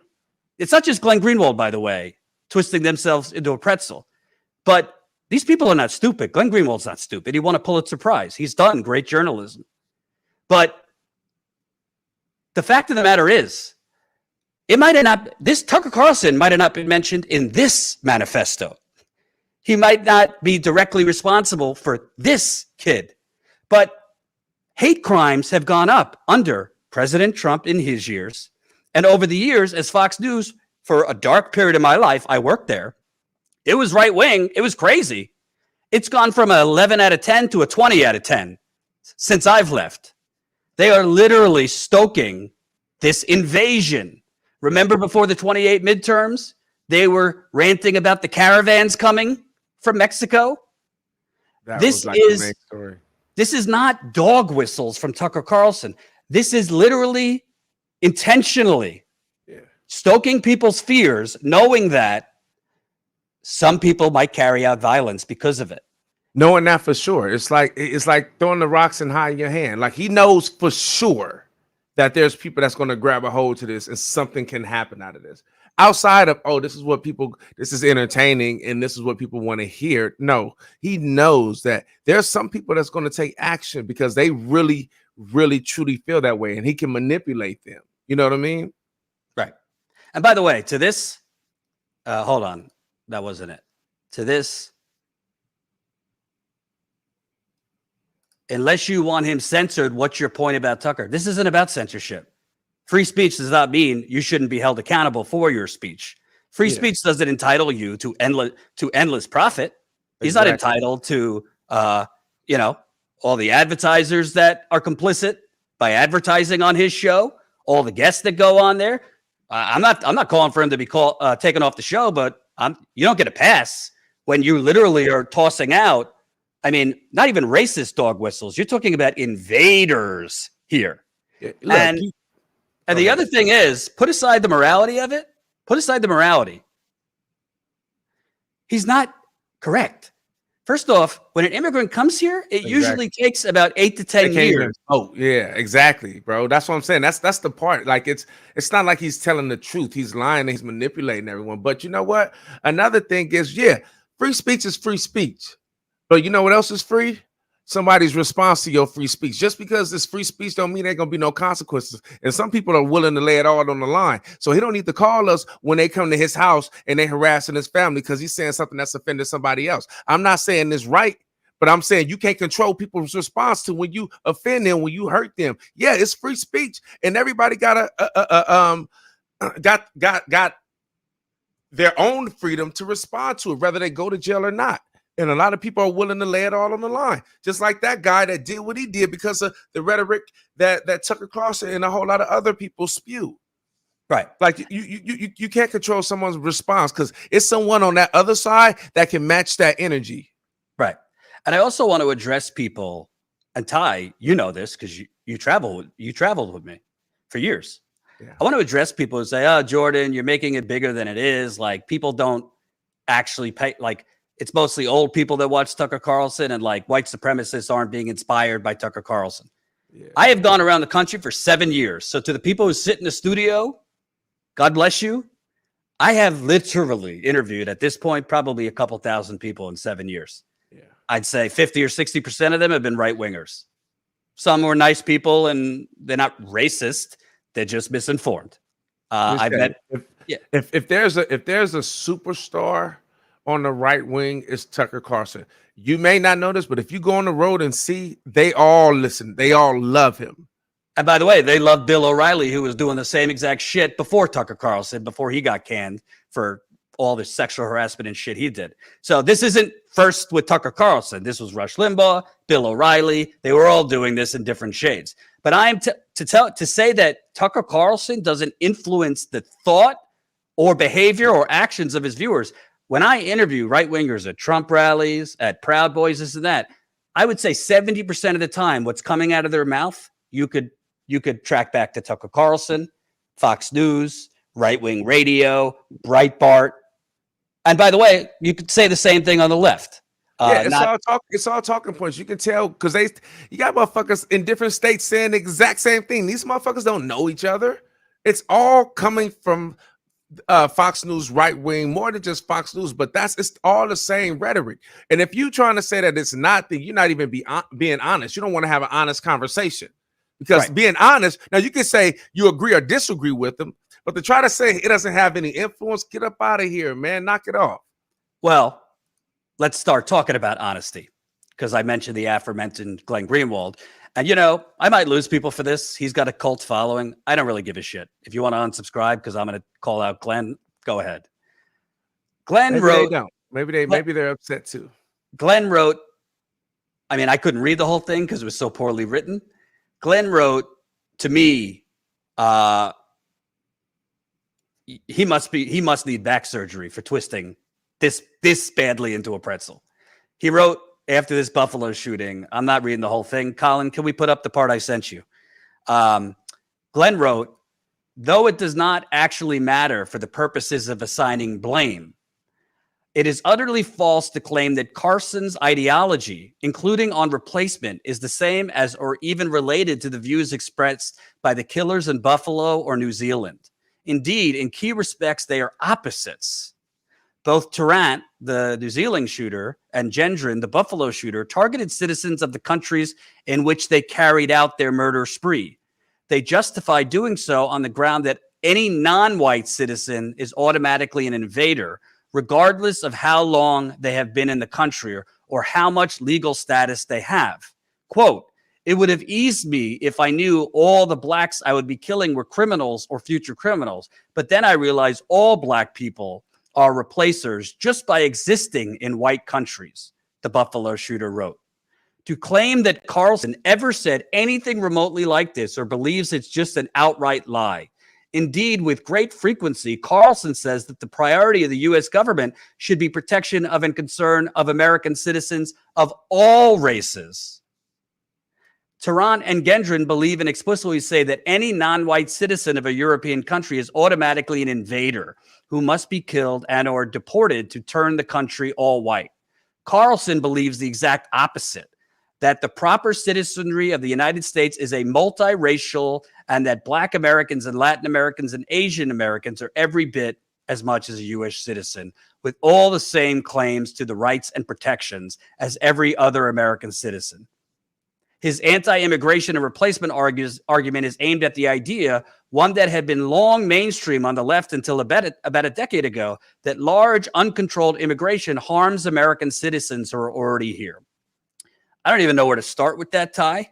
it's not just Glenn Greenwald, by the way, twisting themselves into a pretzel. But these people are not stupid. Glenn Greenwald's not stupid. He won a Pulitzer Prize. He's done great journalism. But the fact of the matter is, this Tucker Carlson might have not been mentioned in this manifesto. He might not be directly responsible for this kid. But hate crimes have gone up under President Trump in his years. And over the years, as Fox News, for a dark period of my life, I worked there. It was right wing. It was crazy. It's gone from an 11 out of 10 to a 20 out of 10 since I've left. They are literally stoking this invasion. Remember before the 28 midterms, they were ranting about the caravans coming from Mexico. This is not dog whistles from Tucker Carlson. This is literally intentionally stoking people's fears, knowing that some people might carry out violence because of it. Knowing that for sure. It's like throwing the rocks and hiding your hand. Like he knows for sure that there's people that's going to grab a hold to this and something can happen out of this. Outside of, this is entertaining and this is what people want to hear. No, he knows that there's some people that's going to take action because they really, really, truly feel that way and he can manipulate them. You know what I mean? Right. And by the way, to this, hold on, that wasn't it. To this, unless you want him censored, what's your point about Tucker? This isn't about censorship. Free speech does not mean you shouldn't be held accountable for your speech. Free speech doesn't entitle you to endless profit. He's not entitled to, all the advertisers that are complicit by advertising on his show, all the guests that go on there. I'm not calling for him to be taken off the show, but you don't get a pass when you literally are tossing out. I mean, not even racist dog whistles. You're talking about invaders here. Yeah, look, and the other thing is, put aside the morality of it. Put aside the morality. He's not correct. First off, when an immigrant comes here, it usually takes about 8 to 10 years. Oh, yeah, exactly, bro. That's what I'm saying. That's the part. Like it's not like he's telling the truth. He's lying. He's manipulating everyone. But you know what? Another thing is, free speech is free speech. But you know what else is free? Somebody's response to your free speech. Just because it's free speech don't mean there's going to be no consequences. And some people are willing to lay it all on the line. So he don't need to call us when they come to his house and they harassing his family because he's saying something that's offended somebody else. I'm not saying this right, but I'm saying you can't control people's response to when you offend them, when you hurt them. Yeah, it's free speech. And everybody got their own freedom to respond to it, whether they go to jail or not. And a lot of people are willing to lay it all on the line, just like that guy that did what he did because of the rhetoric that Tucker Carlson and a whole lot of other people spew. Right. Like you can't control someone's response because it's someone on that other side that can match that energy. Right. And I also want to address people, and Ty, you know this because you traveled with me for years. Yeah. I want to address people who say, "Oh, Jordan, you're making it bigger than it is." Like, people don't actually pay. Like, it's mostly old people that watch Tucker Carlson, and like white supremacists aren't being inspired by Tucker Carlson. Yeah. I have gone around the country for 7 years. So to the people who sit in the studio, God bless you. I have literally interviewed at this point probably a couple thousand people in 7 years. Yeah. I'd say 50 or 60% of them have been right wingers. Some were nice people, and they're not racist. They're just misinformed. I've met. If there's a superstar on the right wing, it's Tucker Carlson. You may not know this, but if you go on the road and see, they all listen. They all love him. And by the way, they love Bill O'Reilly, who was doing the same exact shit before Tucker Carlson, before he got canned for all the sexual harassment and shit he did. So this isn't first with Tucker Carlson. This was Rush Limbaugh, Bill O'Reilly. They were all doing this in different shades. But I'm to say that Tucker Carlson doesn't influence the thought or behavior or actions of his viewers. When I interview right-wingers at Trump rallies, at Proud Boys, this and that, I would say 70% of the time what's coming out of their mouth, you could track back to Tucker Carlson, Fox News, right-wing radio, Breitbart. And by the way, you could say the same thing on the left. It's all talking points. You can tell because you got motherfuckers in different states saying the exact same thing. These motherfuckers don't know each other. It's all coming from Fox News right wing, more than just Fox News, but it's all the same rhetoric. And if you're trying to say that it's not, then you're not even being honest. You don't want to have an honest conversation because being honest, now you can say you agree or disagree with them, but to try to say it doesn't have any influence, get up out of here, man. Knock it off. Well, let's start talking about honesty because I mentioned the aforementioned Glenn Greenwald. And, I might lose people for this. He's got a cult following. I don't really give a shit. If you want to unsubscribe because I'm going to call out Glenn, go ahead. Glenn wrote. They don't. Maybe they're upset too. Glenn wrote. I mean, I couldn't read the whole thing because it was so poorly written. Glenn wrote to me. He must need back surgery for twisting this badly into a pretzel. He wrote. After this Buffalo shooting, I'm not reading the whole thing. Colin, can we put up the part I sent you? Glenn wrote, though it does not actually matter for the purposes of assigning blame, it is utterly false to claim that Carson's ideology, including on replacement, is the same as or even related to the views expressed by the killers in Buffalo or New Zealand. Indeed, in key respects, they are opposites. Both Tarrant, the New Zealand shooter, and Gendron, the Buffalo shooter, targeted citizens of the countries in which they carried out their murder spree. They justify doing so on the ground that any non-white citizen is automatically an invader, regardless of how long they have been in the country or how much legal status they have. Quote, it would have eased me if I knew all the blacks I would be killing were criminals or future criminals. But then I realized all black people are replacers just by existing in white countries, the Buffalo shooter wrote. To claim that Carlson ever said anything remotely like this or believes it's just an outright lie. Indeed, with great frequency, Carlson says that the priority of the U.S. government should be protection of and concern of American citizens of all races. Tarrant and Gendron believe and explicitly say that any non-white citizen of a European country is automatically an invader who must be killed and or deported to turn the country all white. Carlson believes the exact opposite, that the proper citizenry of the United States is a multiracial and that Black Americans and Latin Americans and Asian Americans are every bit as much as a U.S. citizen with all the same claims to the rights and protections as every other American citizen. His anti-immigration and replacement argument is aimed at the idea, one that had been long mainstream on the left until about a decade ago, that large, uncontrolled immigration harms American citizens who are already here. I don't even know where to start with that, Ty.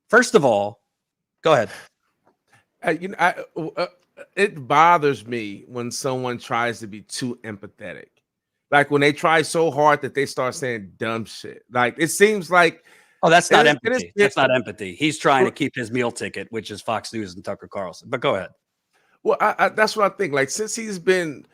First of all, go ahead. It bothers me when someone tries to be too empathetic. Like when they try so hard that they start saying dumb shit. Like it seems like, oh, that's not it is- empathy. That's not empathy. He's trying to keep his meal ticket, which is Fox News and Tucker Carlson. But go ahead. well, I that's what I think. Like since he's been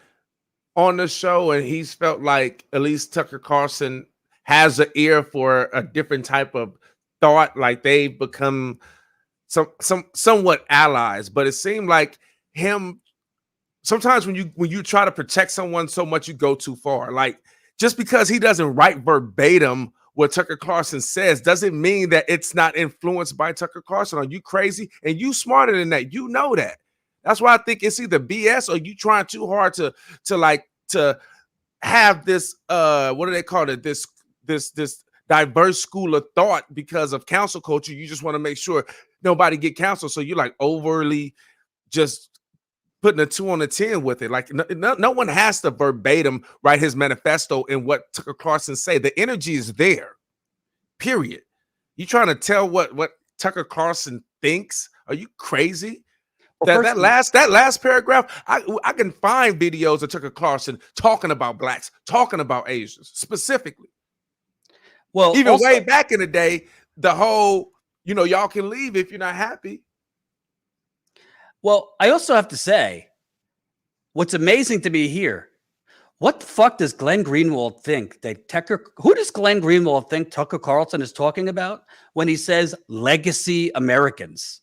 on the show and he's felt like at least Tucker Carlson has an ear for a different type of thought, like they've become somewhat allies. But it seemed like him sometimes when you try to protect someone so much, you go too far. Like just because he doesn't write verbatim what Tucker Carlson says doesn't mean that it's not influenced by Tucker Carlson. Are you crazy? And you smarter than that. You know that. That's why I think it's either BS or you trying too hard to have this what do they call it? This diverse school of thought because of council culture. You just want to make sure nobody get canceled. So you're like overly just putting a 2 on a 10 with it. Like no one has to verbatim write his manifesto and what Tucker Carlson say. The energy is there, period. You trying to tell what Tucker Carlson thinks? Are you crazy? Well, that last paragraph, I can find videos of Tucker Carlson talking about blacks, talking about Asians specifically. Well, even also, way back in the day, the whole, y'all can leave if you're not happy. Well, I also have to say, what's amazing to me here, what the fuck does Glenn Greenwald think that who does Glenn Greenwald think Tucker Carlson is talking about when he says legacy Americans?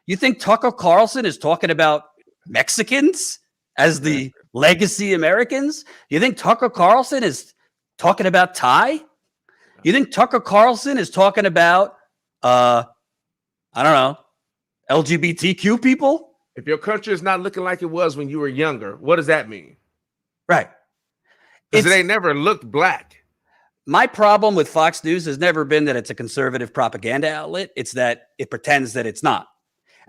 You think Tucker Carlson is talking about Mexicans as the legacy Americans? You think Tucker Carlson is talking about Thai? You think Tucker Carlson is talking about, I don't know, LGBTQ people? If your country is not looking like it was when you were younger, what does that mean? Right. Because it ain't never looked black. My problem with Fox News has never been that it's a conservative propaganda outlet. It's that it pretends that it's not.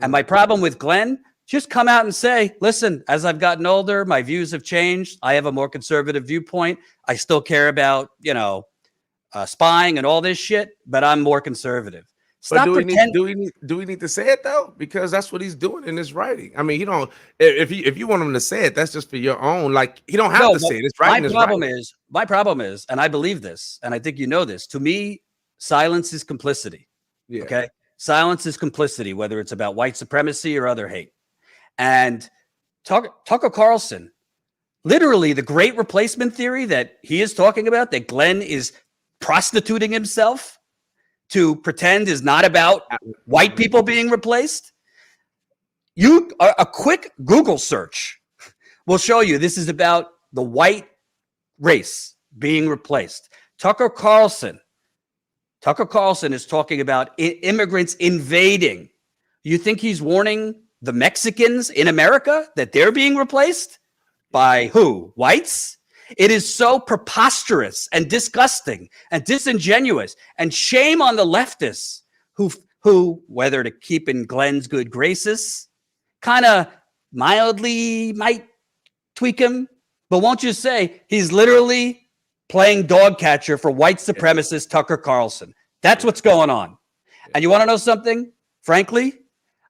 And my problem with Glenn, just come out and say, listen, as I've gotten older, my views have changed. I have a more conservative viewpoint. I still care about, spying and all this shit, but I'm more conservative. Stop do we need to say it though? Because that's what he's doing in his writing. I mean, if you want him to say it, that's just for your own. Like he don't have to say it. It's right. My problem is, and I believe this, and I think you know this. To me, silence is complicity. Yeah. Okay. Silence is complicity, whether it's about white supremacy or other hate. And Tucker Carlson, literally the great replacement theory that he is talking about, that Glenn is prostituting himself to pretend is not about white people being replaced. A quick Google search will show you this is about the white race being replaced. Tucker Carlson is talking about immigrants invading. You think he's warning the Mexicans in America that they're being replaced by who? Whites? It is so preposterous and disgusting and disingenuous, and shame on the leftists who, whether to keep in Glenn's good graces, kind of mildly might tweak him, but won't you say he's literally playing dog catcher for white supremacist Tucker Carlson. That's what's going on. And you want to know something? Frankly,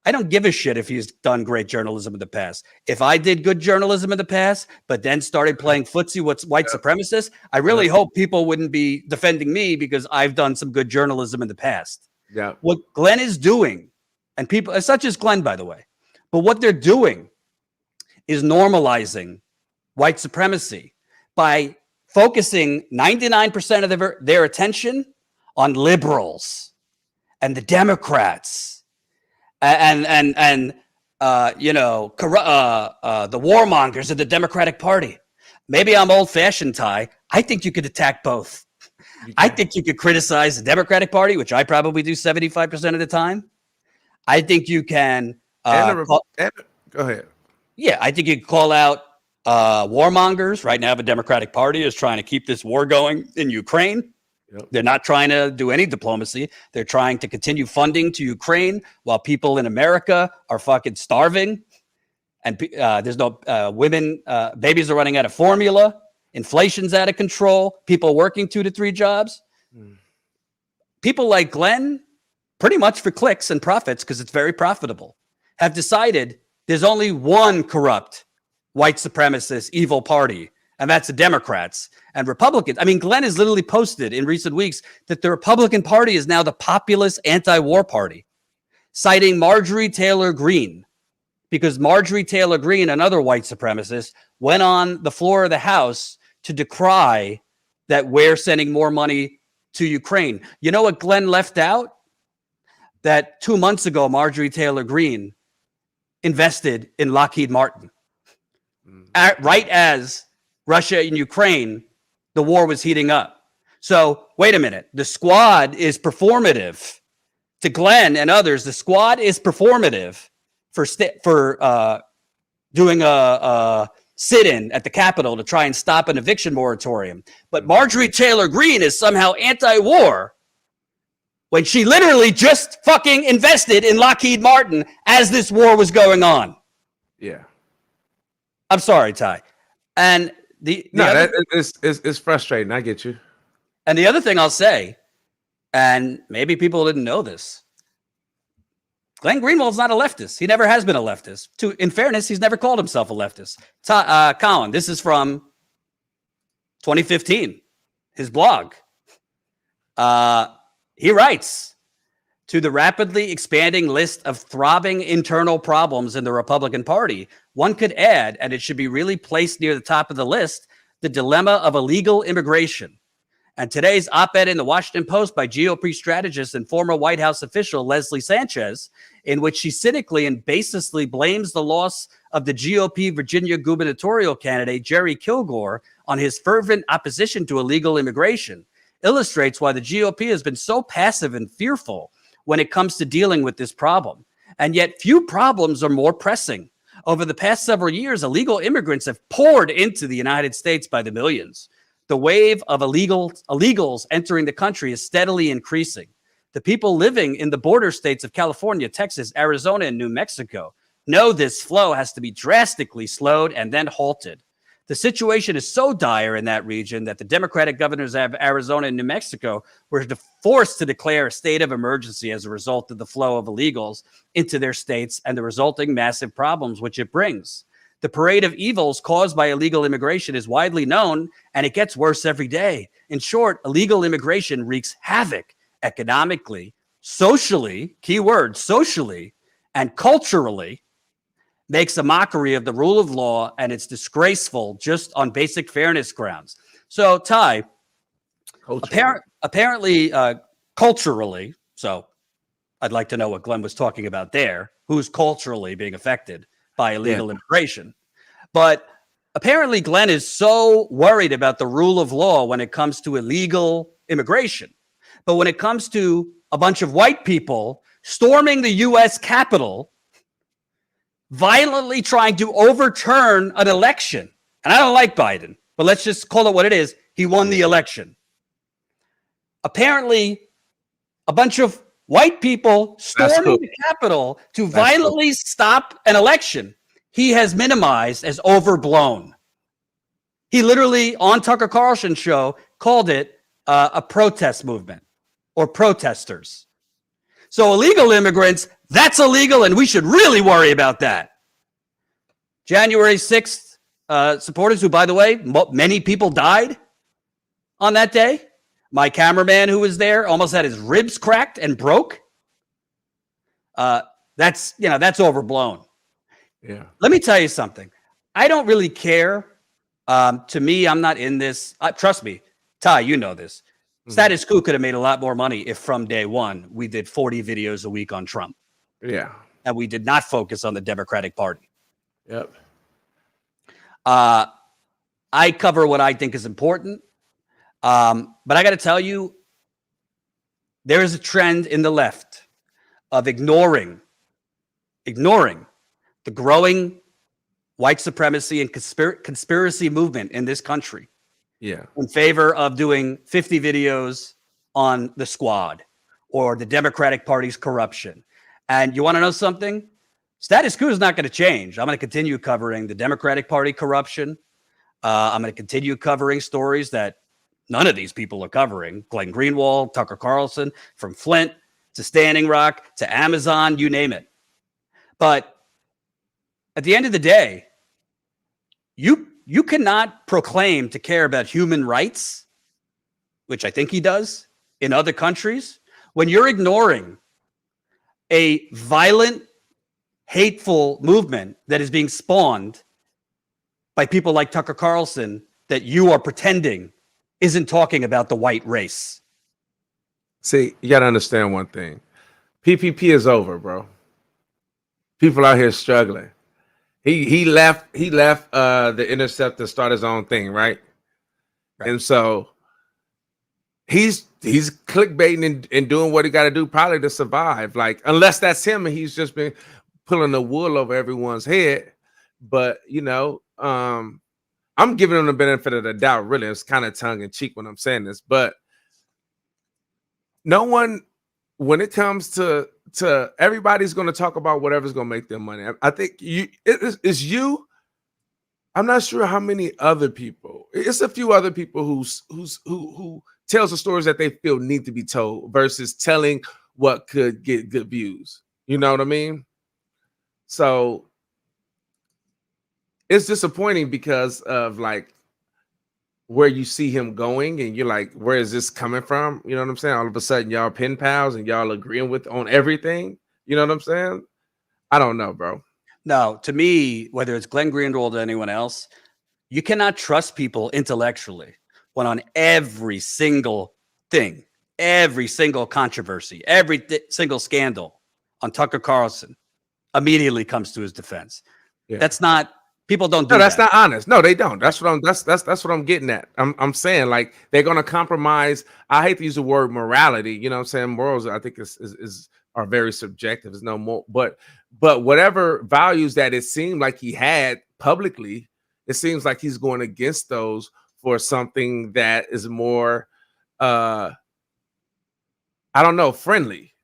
I don't give a shit if he's done great journalism in the past. If I did good journalism in the past, but then started playing footsie with white supremacists, I really hope people wouldn't be defending me because I've done some good journalism in the past. Yeah. What Glenn is doing, and people, such as Glenn, by the way, but what they're doing is normalizing white supremacy by focusing 99% of their attention on liberals and the Democrats and the warmongers of the Democratic Party. Maybe I'm old-fashioned, Ty. I think you could attack both. I think you could criticize the Democratic Party, which I probably do 75% of the time. I think you can go ahead. Yeah, I think you could call out warmongers. Right now, the Democratic Party is trying to keep this war going in Ukraine. Yep. They're not trying to do any diplomacy. They're trying to continue funding to Ukraine while people in America are fucking starving. And there's no women, babies are running out of formula. Inflation's out of control. People working 2 to 3 jobs. People like Glenn, pretty much for clicks and profits, because it's very profitable, have decided there's only one corrupt white supremacist evil party, and that's the Democrats and Republicans. I mean, Glenn has literally posted in recent weeks that the Republican Party is now the populist anti-war party, citing Marjorie Taylor Greene, because Marjorie Taylor Greene, another white supremacist, went on the floor of the House to decry that we're sending more money to Ukraine. You know what Glenn left out? That 2 months ago, Marjorie Taylor Greene invested in Lockheed Martin. Right as Russia and Ukraine, the war was heating up. So wait a minute. The squad is performative. To Glenn and others, the squad is performative for doing a sit-in at the Capitol to try and stop an eviction moratorium. But Marjorie Taylor Greene is somehow anti-war when she literally just fucking invested in Lockheed Martin as this war was going on. Yeah. I'm sorry, Ty. And it's frustrating. I get you. And the other thing I'll say, and maybe people didn't know this, Glenn Greenwald's not a leftist. He never has been a leftist. In fairness, he's never called himself a leftist. Colin, this is from 2015, his blog. He writes, to the rapidly expanding list of throbbing internal problems in the Republican Party, one could add, and it should be really placed near the top of the list, the dilemma of illegal immigration. And today's op-ed in the Washington Post by GOP strategist and former White House official Leslie Sanchez, in which she cynically and baselessly blames the loss of the GOP Virginia gubernatorial candidate Jerry Kilgore on his fervent opposition to illegal immigration, illustrates why the GOP has been so passive and fearful when it comes to dealing with this problem. And yet few problems are more pressing. Over the past several years, illegal immigrants have poured into the United States by the millions. The wave of illegals entering the country is steadily increasing. The people living in the border states of California, Texas, Arizona, and New Mexico know this flow has to be drastically slowed and then halted. The situation is so dire in that region that the Democratic governors of Arizona and New Mexico were forced to declare a state of emergency as a result of the flow of illegals into their states and the resulting massive problems which it brings. The parade of evils caused by illegal immigration is widely known, and it gets worse every day. In short, illegal immigration wreaks havoc economically, socially, keyword, socially, and culturally, makes a mockery of the rule of law, and it's disgraceful just on basic fairness grounds. So, Ty, apparently, culturally, so I'd like to know what Glenn was talking about there, who's culturally being affected by illegal immigration. But apparently, Glenn is so worried about the rule of law when it comes to illegal immigration. But when it comes to a bunch of white people storming the U.S. Capitol, violently trying to overturn an election. And I don't like Biden, but let's just call it what it is. He won the election. Apparently, a bunch of white people storming the Capitol to violently stop an election, he has minimized as overblown. He literally, on Tucker Carlson's show, called it a protest movement or protesters. So illegal immigrants, that's illegal, and we should really worry about that. January 6th supporters, who, by the way, many people died on that day. My cameraman who was there almost had his ribs cracked and broke. That's overblown. Yeah. Let me tell you something. I don't really care. To me, I'm not in this. Trust me, Ty, you know this. Status Coup could have made a lot more money if from day one we did 40 videos a week on Trump. Yeah. And we did not focus on the Democratic Party. Yep. I cover what I think is important. But I got to tell you, there is a trend in the left of ignoring the growing white supremacy and conspiracy movement in this country. Yeah. In favor of doing 50 videos on the squad or the Democratic Party's corruption. And you want to know something? Status Coup is not going to change. I'm going to continue covering the Democratic Party corruption. I'm going to continue covering stories that none of these people are covering. Glenn Greenwald, Tucker Carlson, from Flint to Standing Rock to Amazon, you name it. But at the end of the day, you you cannot proclaim to care about human rights, which I think he does in other countries, when you're ignoring a violent, hateful movement that is being spawned by people like Tucker Carlson that you are pretending isn't talking about the white race. See, you got to understand one thing. PPP is over, bro. People out here struggling. He left the Intercept to start his own thing, right? And so he's clickbaiting and doing what he got to do probably to survive. Like, unless that's him and he's just been pulling the wool over everyone's head. But, you know, I'm giving him the benefit of the doubt, really. It's kind of tongue in cheek when I'm saying this, but no one, when it comes to everybody's going to talk about whatever's going to make them money. I think it's you. I'm not sure how many other people. It's a few other people who tells the stories that they feel need to be told versus telling what could get good views. You know what I mean? So it's disappointing because of like where you see him going and you're like, where is this coming from? You know what I'm saying? All of a sudden y'all pen pals and y'all agreeing with on everything. You know what I'm saying? I don't know, bro. No, to me, whether it's Glenn Greenwald or anyone else, you cannot trust people intellectually when on every single thing, every single controversy, every single scandal on Tucker Carlson immediately comes to his defense. Yeah. That's not, people don't do that. No, that's not honest. No, they don't. That's what I'm getting at. I'm saying, like, they're gonna compromise. I hate to use the word morality, you know what I'm saying? Morals, I think are very subjective. There's no more, but whatever values that it seemed like he had publicly, it seems like he's going against those for something that is more I don't know, friendly.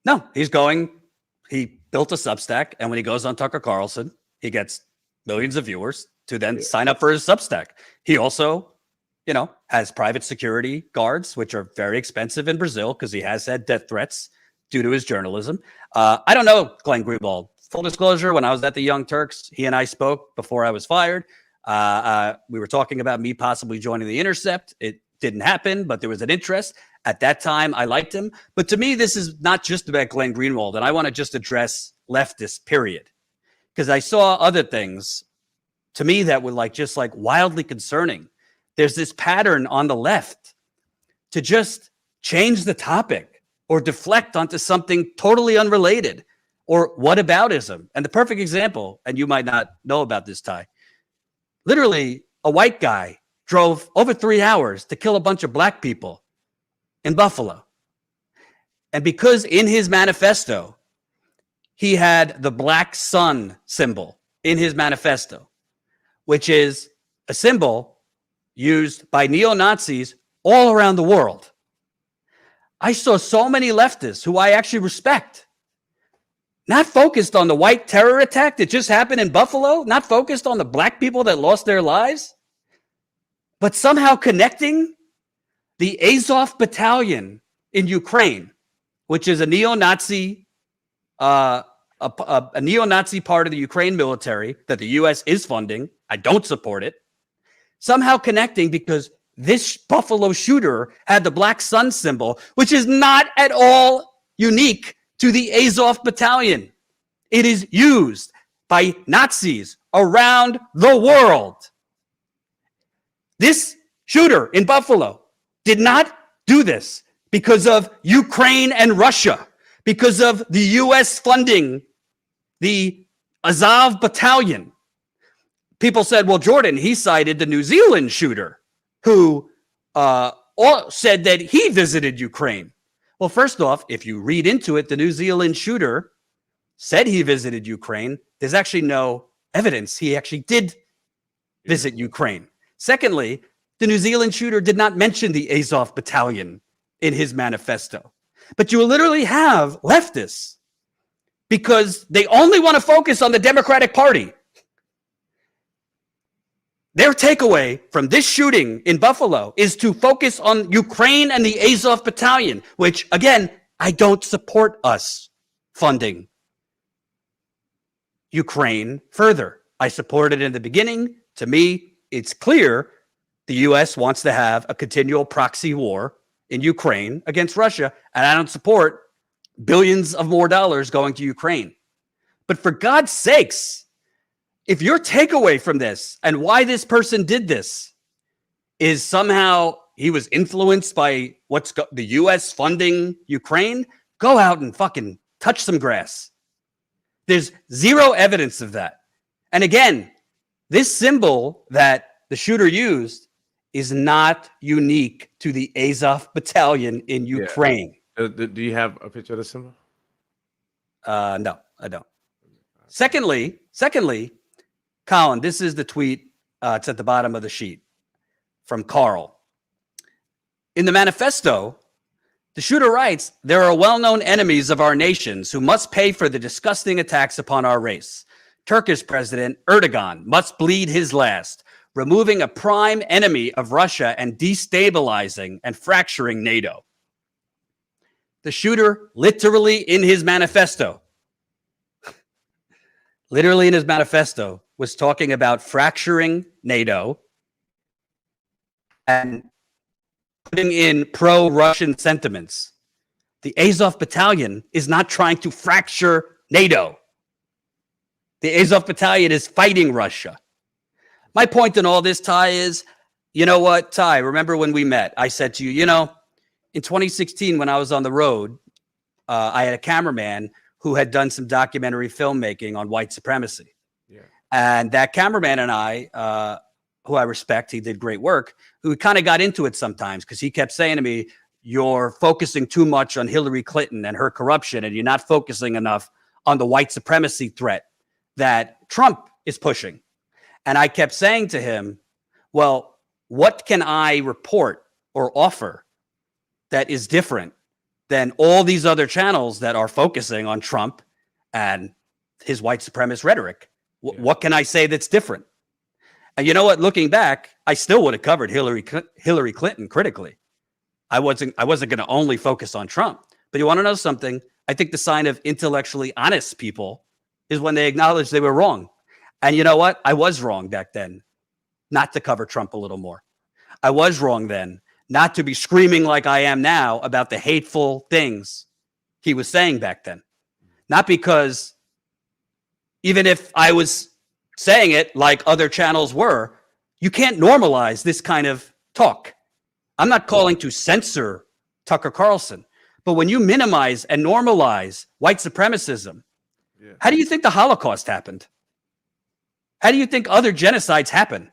No, he built a Substack, and when he goes on Tucker Carlson, he gets millions of viewers to then sign up for his Substack. He also, you know, has private security guards, which are very expensive in Brazil because he has had death threats due to his journalism. I don't know Glenn Greenwald. Full disclosure, when I was at the Young Turks, he and I spoke before I was fired. We were talking about me possibly joining the Intercept. It didn't happen, but there was an interest. At that time, I liked him. But to me, this is not just about Glenn Greenwald, and I want to just address leftists, period. Because I saw other things to me that were just wildly concerning. There's this pattern on the left to just change the topic or deflect onto something totally unrelated or whataboutism. And the perfect example, and you might not know about this, Ty, literally a white guy drove over 3 hours to kill a bunch of black people in Buffalo. And because in his manifesto, he had the black sun symbol in his manifesto, which is a symbol used by neo-Nazis all around the world. I saw so many leftists who I actually respect, not focused on the white terror attack that just happened in Buffalo, not focused on the black people that lost their lives, but somehow connecting the Azov battalion in Ukraine, which is a neo-Nazi a neo-Nazi part of the Ukraine military that the U.S. is funding. I don't support it. Somehow connecting because this Buffalo shooter had the black sun symbol, which is not at all unique to the Azov battalion. It is used by Nazis around the world. This shooter in Buffalo did not do this because of Ukraine and Russia, because of the U.S. funding the Azov battalion. People said, well, Jordan, he cited the New Zealand shooter who said that he visited Ukraine. Well, first off, if you read into it, the New Zealand shooter said he visited Ukraine. There's actually no evidence he actually did visit Ukraine. Secondly, the New Zealand shooter did not mention the Azov battalion in his manifesto. But you literally have leftists because they only want to focus on the Democratic Party. Their takeaway from this shooting in Buffalo is to focus on Ukraine and the Azov battalion, which, again, I don't support us funding Ukraine further. I supported it in the beginning. To me, it's clear the U.S. wants to have a continual proxy war in Ukraine against Russia, and I don't support billions of more dollars going to Ukraine. But for God's sakes, if your takeaway from this and why this person did this is somehow he was influenced by the U.S. funding Ukraine, go out and fucking touch some grass. There's zero evidence of that. And again, this symbol that the shooter used is not unique to the Azov battalion in Ukraine. Do you have a picture of the symbol? No, I don't. Secondly, Colin, this is the tweet. It's at the bottom of the sheet from Carl. In the manifesto, the shooter writes, there are well-known enemies of our nations who must pay for the disgusting attacks upon our race. Turkish President Erdogan must bleed his last, removing a prime enemy of Russia and destabilizing and fracturing NATO. The shooter literally in his manifesto was talking about fracturing NATO and putting in pro-Russian sentiments. The Azov battalion is not trying to fracture NATO. The Azov battalion is fighting Russia. My point in all this, Ty, is, you know what, Ty, remember when we met, I said to you, in 2016, when I was on the road, I had a cameraman who had done some documentary filmmaking on white supremacy. Yeah. And that cameraman and I, who I respect, he did great work, who kind of got into it sometimes because he kept saying to me, you're focusing too much on Hillary Clinton and her corruption, and you're not focusing enough on the white supremacy threat that Trump is pushing. And I kept saying to him, well, what can I report or offer that is different than all these other channels that are focusing on Trump and his white supremacist rhetoric? What can I say that's different? And you know what? Looking back, I still would have covered Hillary Clinton critically. I wasn't going to only focus on Trump. But you want to know something? I think the sign of intellectually honest people is when they acknowledge they were wrong. And you know what? I was wrong back then not to cover Trump a little more. I was wrong then not to be screaming like I am now about the hateful things he was saying back then. Not because even if I was saying it like other channels were, you can't normalize this kind of talk. I'm not calling to censor Tucker Carlson, but when you minimize and normalize white supremacism, how do you think the Holocaust happened? How do you think other genocides happen?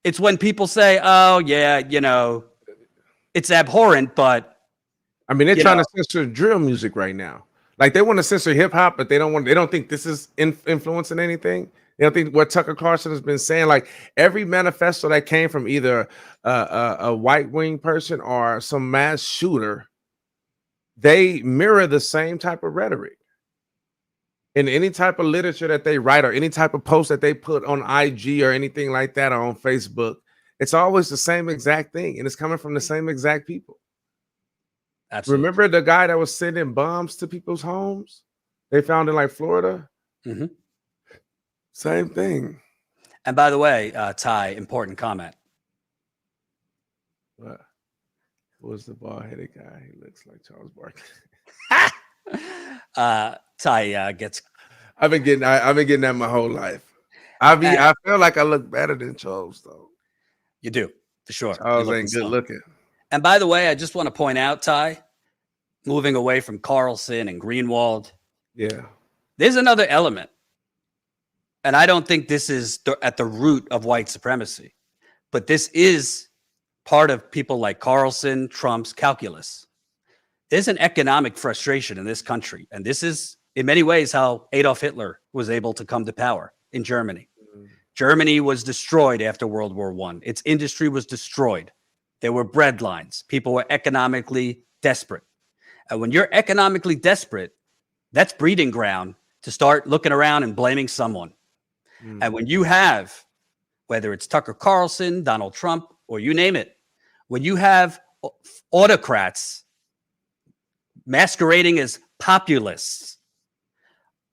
It's when people say, oh, yeah, it's abhorrent, but... I mean, they're trying to censor drill music right now. Like, they want to censor hip-hop, but they don't think this is influencing anything. They don't think what Tucker Carlson has been saying. Like, every manifesto that came from either a white-wing person or some mass shooter, they mirror the same type of rhetoric. In any type of literature that they write or any type of post that they put on IG or anything like that or on Facebook, it's always the same exact thing. And it's coming from the same exact people. Absolutely. Remember the guy that was sending bombs to people's homes? They found in like Florida? Mm-hmm. Same thing. And by the way, Ty, important comment. What? Who's the bald-headed guy? He looks like Charles Barkley. Ty gets. I've been getting that my whole life. I feel like I look better than Charles, though. You do, for sure. Charles ain't good looking. And by the way, I just want to point out, Ty, moving away from Carlson and Greenwald. Yeah. There's another element. And I don't think this is at the root of white supremacy, but this is part of people like Carlson, Trump's calculus. There's an economic frustration in this country. And this is, in many ways, how Adolf Hitler was able to come to power in Germany. Mm-hmm. Germany was destroyed after World War I. Its industry was destroyed. There were bread lines. People were economically desperate. And when you're economically desperate, that's breeding ground to start looking around and blaming someone. Mm-hmm. And when you have, whether it's Tucker Carlson, Donald Trump, or you name it, when you have autocrats masquerading as populists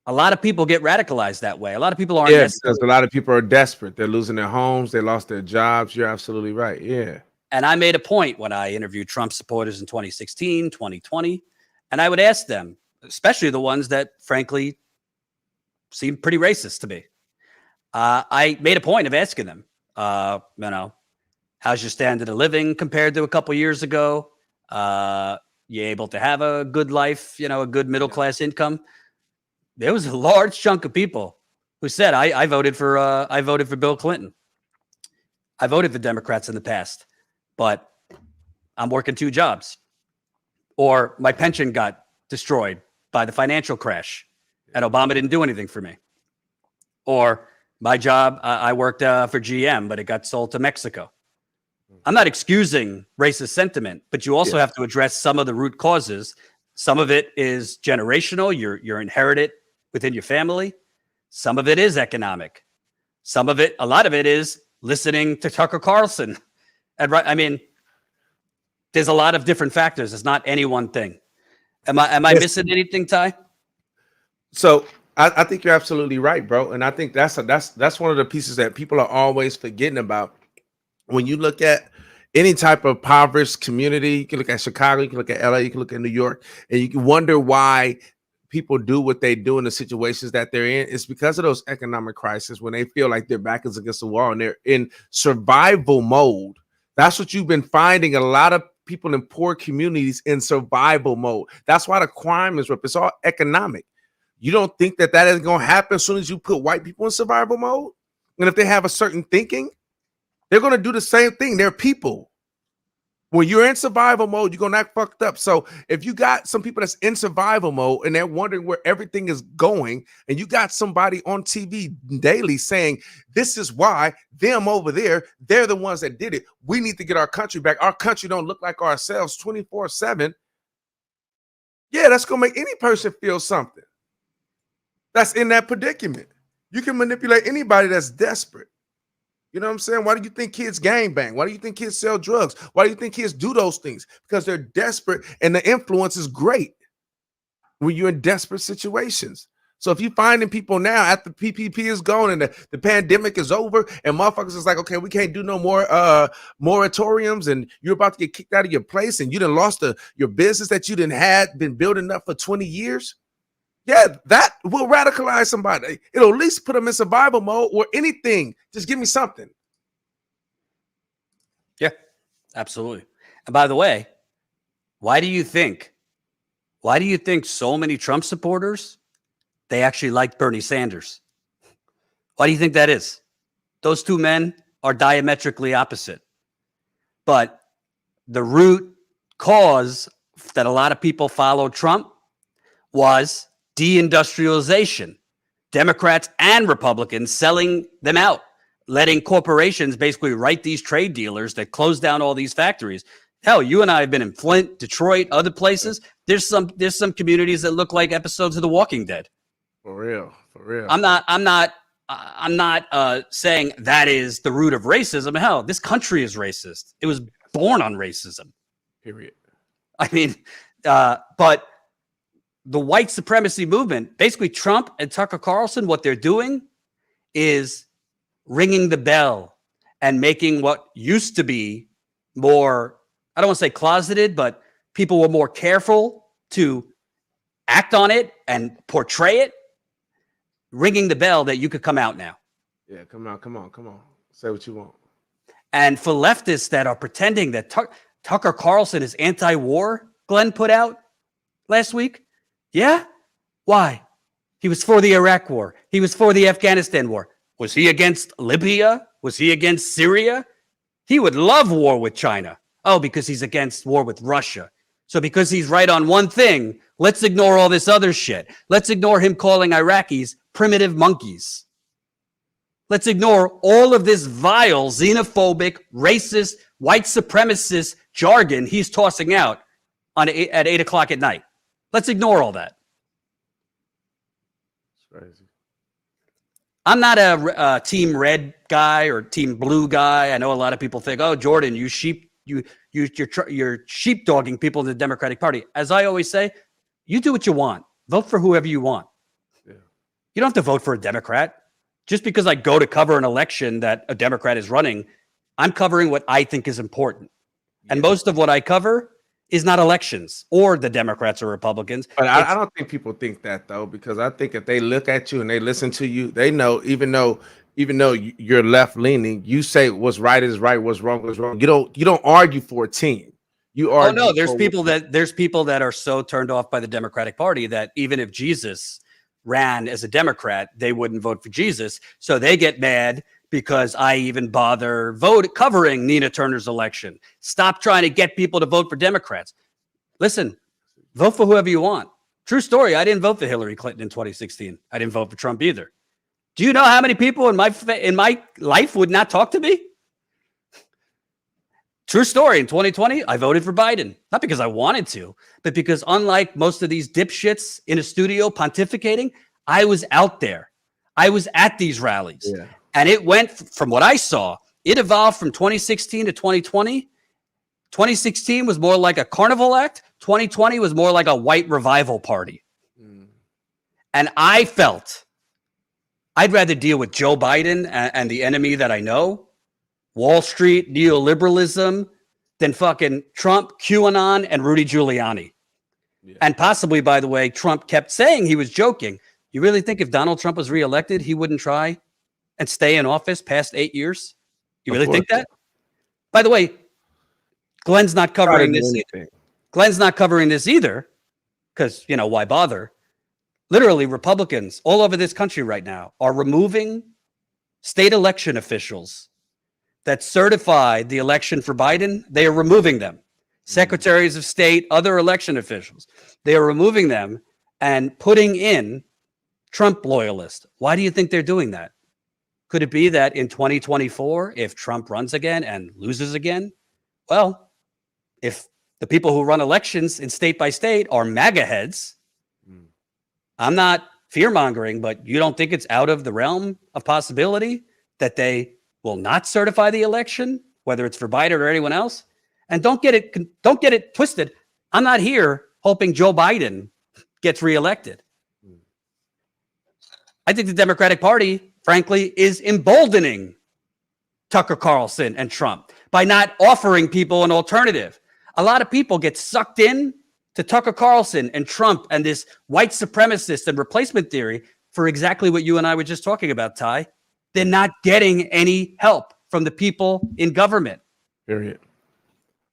A lot of people get radicalized that way. A lot of people aren't. Yes, because a lot of people are desperate. They're losing their homes. They lost their jobs. You're absolutely right. Yeah. And I made a point when I interviewed Trump supporters in 2016, 2020, and I would ask them, especially the ones that frankly seemed pretty racist to me. I made a point of asking them, how's your standard of living compared to a couple years ago? You able to have a good life, a good middle-class income? There was a large chunk of people who said, I voted for Bill Clinton. I voted for Democrats in the past, but I'm working 2 jobs. Or my pension got destroyed by the financial crash and Obama didn't do anything for me. Or my job, I worked for GM, but it got sold to Mexico. I'm not excusing racist sentiment, but you also have to address some of the root causes. Some of it is generational. You're inherited within your family. Some of it is economic. A lot of it is listening to Tucker Carlson. And I mean, there's a lot of different factors. It's not any one thing. Am I missing anything, Ty? So I think you're absolutely right, bro. And I think that's one of the pieces that people are always forgetting about. When you look at any type of impoverished community, you can look at Chicago, you can look at LA, you can look at New York, and you can wonder why people do what they do in the situations that they're in. It's because of those economic crises when they feel like their back is against the wall and they're in survival mode. That's what you've been finding. A lot of people in poor communities in survival mode. That's why the crime is up. It's all economic. You don't think that is going to happen as soon as you put white people in survival mode? And if they have a certain thinking, they're going to do the same thing. They're people. When you're in survival mode, you're going to act fucked up. So if you got some people that's in survival mode and they're wondering where everything is going, and you got somebody on TV daily saying, this is why them over there, they're the ones that did it. We need to get our country back. Our country don't look like ourselves 24/7. Yeah, that's going to make any person feel something that's in that predicament. You can manipulate anybody that's desperate. You know what I'm saying? Why do you think kids gangbang? Why do you think kids sell drugs? Why do you think kids do those things? Because they're desperate and the influence is great when you're in desperate situations. So if you're finding people now after PPP is gone and the pandemic is over and motherfuckers is like, okay, we can't do no more moratoriums and you're about to get kicked out of your place and you done lost your business that you been building up for 20 years. Yeah, that will radicalize somebody. It'll at least put them in survival mode or anything. Just give me something. Yeah, absolutely. And by the way, why do you think so many Trump supporters, they actually like Bernie Sanders? Why do you think that is? Those 2 men are diametrically opposite. But the root cause that a lot of people followed Trump was deindustrialization. Democrats and Republicans selling them out, letting corporations basically write these trade dealers that close down all these factories. Hell, you and I have been in Flint, Detroit, other places. There's some communities that look like episodes of The Walking Dead. For real. I'm not saying that is the root of racism. Hell, this country is racist. It was born on racism. Period. I mean, but the white supremacy movement, basically Trump and Tucker Carlson, what they're doing is ringing the bell and making what used to be more, I don't want to say closeted, but people were more careful to act on it and portray it, ringing the bell that you could come out now. Yeah, come on. Say what you want. And for leftists that are pretending that Tucker Carlson is anti-war, Glenn put out last week. Yeah? Why? He was for the Iraq war. He was for the Afghanistan war. Was he against Libya? Was he against Syria? He would love war with China. Oh, because he's against war with Russia. So because he's right on one thing, let's ignore all this other shit. Let's ignore him calling Iraqis primitive monkeys. Let's ignore all of this vile, xenophobic, racist, white supremacist jargon he's tossing out at 8 o'clock at night. Let's ignore all that. It's crazy. I'm not a team red guy or team blue guy. I know a lot of people think, "Oh, Jordan, you're sheepdogging people in the Democratic Party." As I always say, you do what you want. Vote for whoever you want. Yeah. You don't have to vote for a Democrat. Just because I go to cover an election that a Democrat is running, I'm covering what I think is important. And most of what I cover is not elections or the Democrats or Republicans. But I don't think people think that, though, because I think if they look at you and they listen to you, they know even though you're left leaning, you say what's right is right, what's wrong is wrong. You don't argue for a team. You argue. Oh no, there's people that are so turned off by the Democratic Party that even if Jesus ran as a Democrat, they wouldn't vote for Jesus. So they get mad because I even bother covering Nina Turner's election. Stop trying to get people to vote for Democrats. Listen, vote for whoever you want. True story. I didn't vote for Hillary Clinton in 2016. I didn't vote for Trump either. Do you know how many people in my life would not talk to me? True story. In 2020, I voted for Biden, not because I wanted to, but because unlike most of these dipshits in a studio pontificating, I was out there. I was at these rallies. Yeah. And it went, from what I saw, it evolved from 2016 to 2020. 2016 was more like a carnival act. 2020 was more like a white revival party. And I felt I'd rather deal with Joe Biden and the enemy that I know, Wall Street, neoliberalism, than fucking Trump, QAnon, and Rudy Giuliani. Yeah. And possibly, by the way, Trump kept saying he was joking. You really think if Donald Trump was reelected, he wouldn't try and stay in office past 8 years? You really think that? By the way, Glenn's not covering this. Glenn's not covering this either, because, you know, why bother? Literally, Republicans all over this country right now are removing state election officials that certified the election for Biden. They are removing them. Secretaries of state, other election officials, they are removing them and putting in Trump loyalists. Why do you think they're doing that? Could it be that in 2024, if Trump runs again and loses again, well, if the people who run elections in state by state are MAGA heads, I'm not fear-mongering, but you don't think it's out of the realm of possibility that they will not certify the election, whether it's for Biden or anyone else? And don't get it twisted. I'm not here hoping Joe Biden gets reelected. I think the Democratic Party, frankly, is emboldening Tucker Carlson and Trump by not offering people an alternative. A lot of people get sucked in to Tucker Carlson and Trump and this white supremacist and replacement theory for exactly what you and I were just talking about, Ty. They're not getting any help from the people in government. Period.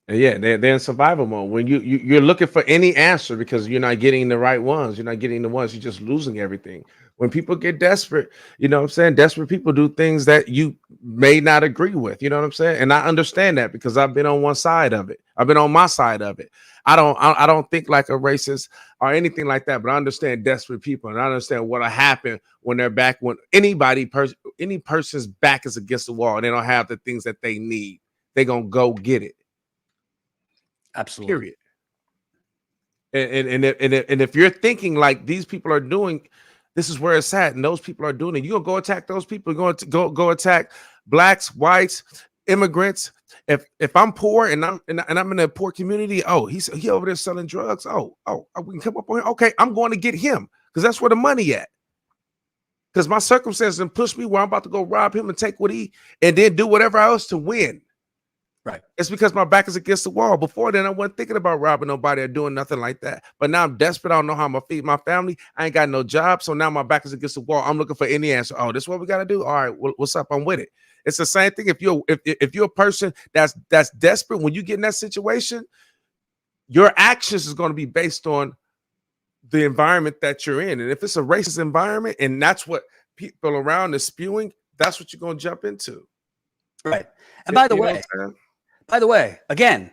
And yeah, they're in survival mode. When you're looking for any answer because you're not getting the right ones, you're not getting the ones, you're just losing everything. When people get desperate, you know what I'm saying? Desperate people do things that you may not agree with. You know what I'm saying? And I understand that because I've been on one side of it. I've been on my side of it. I don't think like a racist or anything like that, but I understand desperate people and I understand what'll happen when they're back, when any person's back is against the wall and they don't have the things that they need. They're gonna go get it. Absolutely. Period. And if you're thinking like these people are doing, this is where it's at, and those people are doing it, you're gonna go attack those people. You're going to go attack blacks, whites, immigrants. If I'm poor and I'm in a poor community, he over there selling drugs. We can come up on here. Okay, I'm going to get him because that's where the money at. Because my circumstances and push me where I'm about to go rob him and take what he and then do whatever else to win. Right. It's because my back is against the wall. Before then, I wasn't thinking about robbing nobody or doing nothing like that. But now I'm desperate. I don't know how I'm gonna feed my family. I ain't got no job. So now my back is against the wall. I'm looking for any answer. Oh, this is what we gotta do. All right, what's up? I'm with it. It's the same thing. If you're a person that's desperate, when you get in that situation, your actions is going to be based on the environment that you're in. And if it's a racist environment and that's what people around is spewing, that's what you're going to jump into. Right. And by the way, again,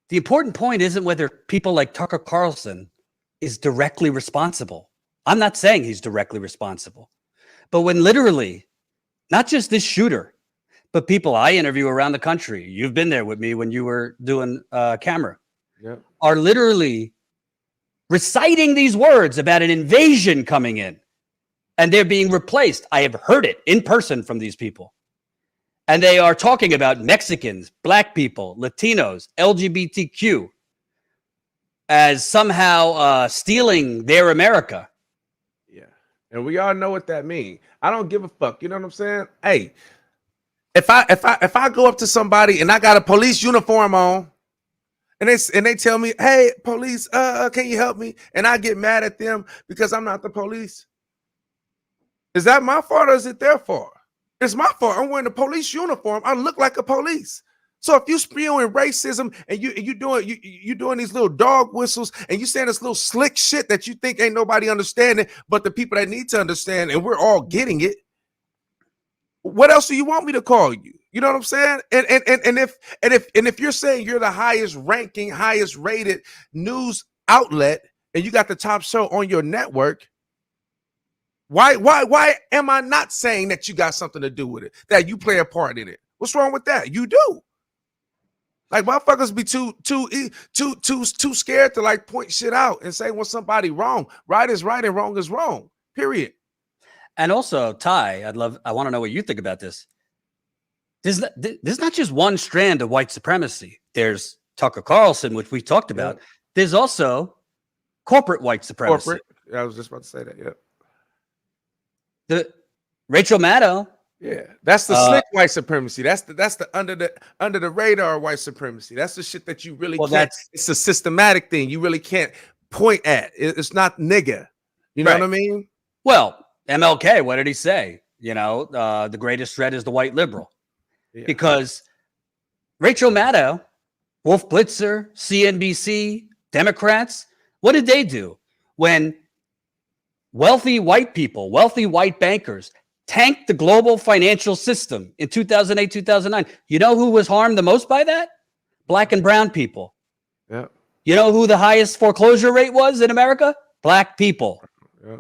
the important point isn't whether people like Tucker Carlson is directly responsible. I'm not saying he's directly responsible. But when literally, not just this shooter, but people I interview around the country, you've been there with me when you were doing camera, are literally reciting these words about an invasion coming in and they're being replaced. I have heard it in person from these people. And they are talking about Mexicans, black people, Latinos, LGBTQ as somehow stealing their America. Yeah. And we all know what that means. I don't give a fuck. You know what I'm saying? Hey, if I go up to somebody and I got a police uniform on, and they tell me, "Hey, police, can you help me?" and I get mad at them because I'm not the police, is that my fault or is it their fault? It's my fault. I'm wearing a police uniform. I look like a police. So if you spewing racism and you doing these little dog whistles and you saying this little slick shit that you think ain't nobody understanding, but the people that need to understand, and we're all getting it, what else do you want me to call you? You know what I'm saying? And if you're saying you're the highest ranking, highest rated news outlet, and you got the top show on your network, why am I not saying that you got something to do with it, that you play a part in it? What's wrong with that? You do. Like, motherfuckers be too scared to like point shit out and say when somebody wrong. Right is right and wrong is wrong. Period. And also, Ty, I want to know what you think about this. There's not just one strand of white supremacy. There's Tucker Carlson, which we talked about. Yeah. There's also corporate white supremacy. Corporate. I was just about to say that. Yeah. The Rachel Maddow. Yeah, that's the slick white supremacy. That's the under the radar white supremacy. That's the shit that you really can't. It's a systematic thing. You really can't point at. It's not nigga. You know what I mean? Well, MLK, what did he say? You know, the greatest threat is the white liberal. Yeah. Because Rachel Maddow, Wolf Blitzer, CNBC, Democrats, what did they do when wealthy white people, wealthy white bankers tanked the global financial system in 2008, 2009? You know who was harmed the most by that? Black and brown people. Yeah. You know who the highest foreclosure rate was in America? Black people. Yeah.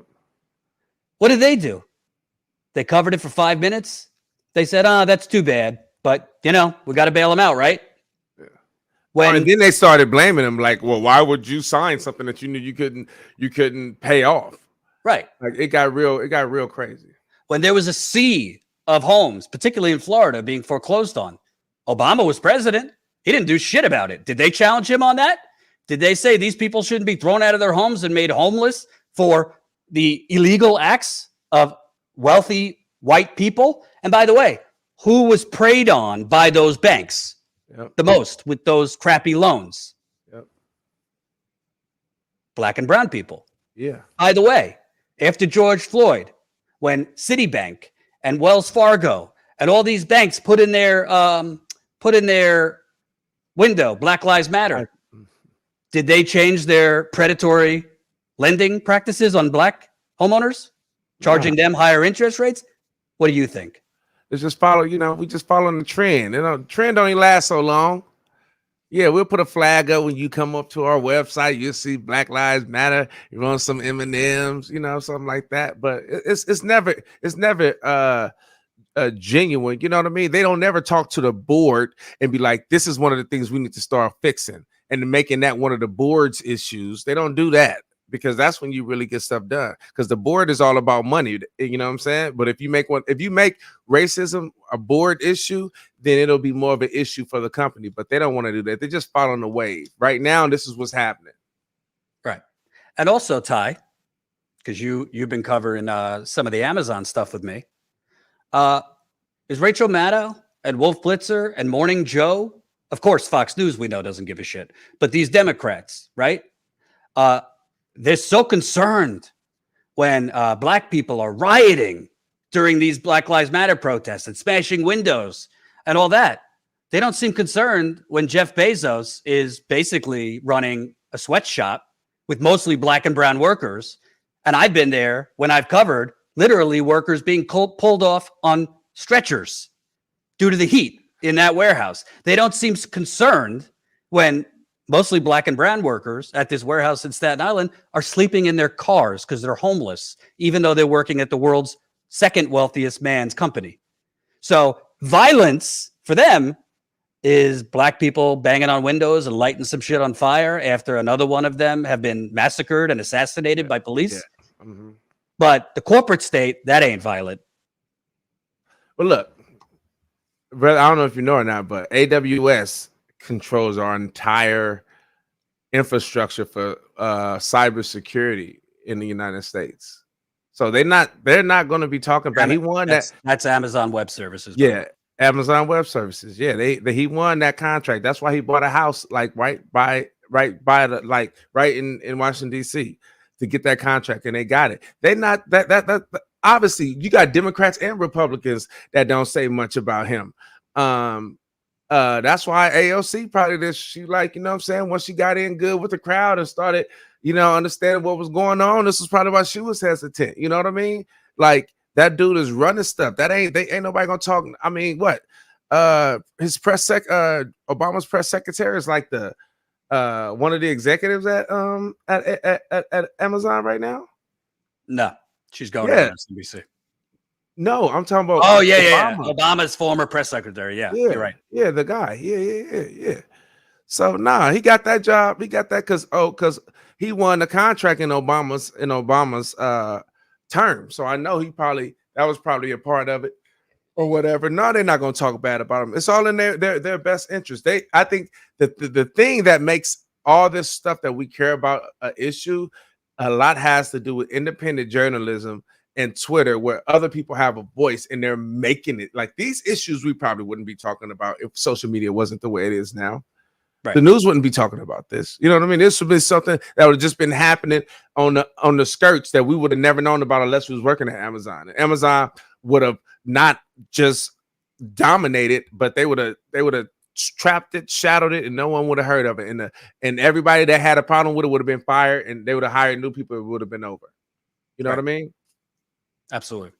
What did they do? They covered it for 5 minutes. They said, that's too bad. But, you know, we got to bail them out, right? Yeah. And then they started blaming him like, well, why would you sign something that you knew you couldn't pay off? Right. Like it got real crazy. When there was a sea of homes, particularly in Florida, being foreclosed on, Obama was president. He didn't do shit about it. Did they challenge him on that? Did they say these people shouldn't be thrown out of their homes and made homeless for the illegal acts of wealthy white people? And by the way, who was preyed on by those banks the most with those crappy loans? Black and brown people. Yeah. By the way, after George Floyd, when Citibank and Wells Fargo and all these banks put in their window, Black Lives Matter, did they change their predatory lending practices on black homeowners, charging them higher interest rates? What do you think? It's just we just following the trend. You know, the trend don't even last so long. Yeah, we'll put a flag up when you come up to our website. You'll see Black Lives Matter. You want some M&Ms, something like that. But it's never genuine. You know what I mean? They don't never talk to the board and be like, this is one of the things we need to start fixing and making that one of the board's issues. They don't do that because that's when you really get stuff done. Because the board is all about money. You know what I'm saying? But if you make racism a board issue, then it'll be more of an issue for the company. But they don't want to do that. They're just following the wave. Right now, this is what's happening. Right. And also, Ty, because you've been covering some of the Amazon stuff with me, is Rachel Maddow and Wolf Blitzer and Morning Joe, of course, Fox News we know doesn't give a shit, but these Democrats, right? They're so concerned when black people are rioting during these Black Lives Matter protests and smashing windows and all that. They don't seem concerned when Jeff Bezos is basically running a sweatshop with mostly black and brown workers. And I've been there when I've covered literally workers being pulled off on stretchers due to the heat in that warehouse. They don't seem concerned when mostly black and brown workers at this warehouse in Staten Island are sleeping in their cars because they're homeless, even though they're working at the world's second wealthiest man's company. So violence for them is black people banging on windows and lighting some shit on fire after another one of them have been massacred and assassinated by police. Yeah. Mm-hmm. But the corporate state, that ain't violent. Well, look, brother, I don't know if you know or not, but AWS controls our entire infrastructure for cybersecurity in the United States. So they're not going to be talking about. He won that's Amazon Web Services. Yeah, Amazon Web Services. Yeah, he won that contract. That's why he bought a house like right in Washington D.C. to get that contract, and they got it. They not that obviously you got Democrats and Republicans that don't say much about him. That's why AOC probably this. She like, you know what I'm saying, once she got in good with the crowd and started, you know, understanding what was going on, this was probably why she was hesitant. You know what I mean? Like, that dude is running stuff. Ain't nobody gonna talk. I mean, what? His Obama's press secretary is like the one of the executives at Amazon right now. No, she's going to MSNBC. No, I'm talking about. Oh yeah. Obama's former press secretary. Yeah, you're right. Yeah, the guy. Yeah. So he got that job. He got that because he won the contract in Obama's term. So I know that was probably a part of it or whatever. No, they're not going to talk bad about him. It's all in their best interest. I think that the thing that makes all this stuff that we care about an issue, a lot has to do with independent journalism and Twitter, where other people have a voice and they're making it. Like, these issues we probably wouldn't be talking about if social media wasn't the way it is now. Right. The news wouldn't be talking about this. You know what I mean? This would be something that would have just been happening on the skirts that we would have never known about unless we was working at Amazon. And Amazon would have not just dominated, but they would have trapped it, shadowed it, and no one would have heard of it. And everybody that had a problem with it would have been fired, and they would have hired new people. It would have been over. You know what I mean? Absolutely.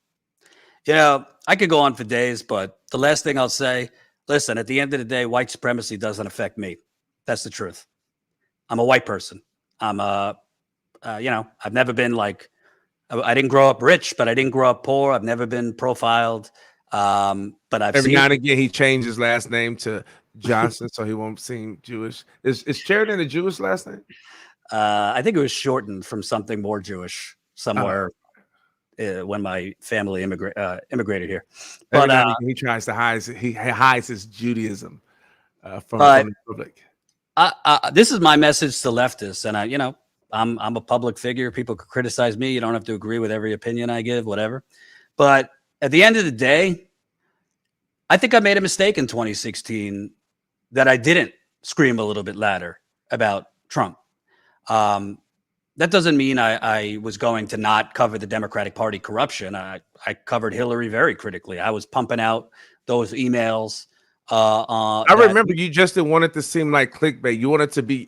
You know, I could go on for days, but the last thing I'll say, listen, at the end of the day, white supremacy doesn't affect me. That's the truth. I'm a white person. I'm I've never been like, I didn't grow up rich, but I didn't grow up poor. I've never been profiled. But I've every now and again he changed his last name to Johnson so he won't seem Jewish. Is Sheridan a Jewish last name? I think it was shortened from something more Jewish somewhere. When my family immigrated here, but he tries to hides his Judaism from the public. This is my message to leftists, and I'm a public figure. People could criticize me. You don't have to agree with every opinion I give, whatever. But at the end of the day, I think I made a mistake in 2016 that I didn't scream a little bit louder about Trump. That doesn't mean I was going to not cover the Democratic Party corruption. I covered Hillary very critically. I was pumping out those emails. I remember you just didn't want it to seem like clickbait. You wanted to be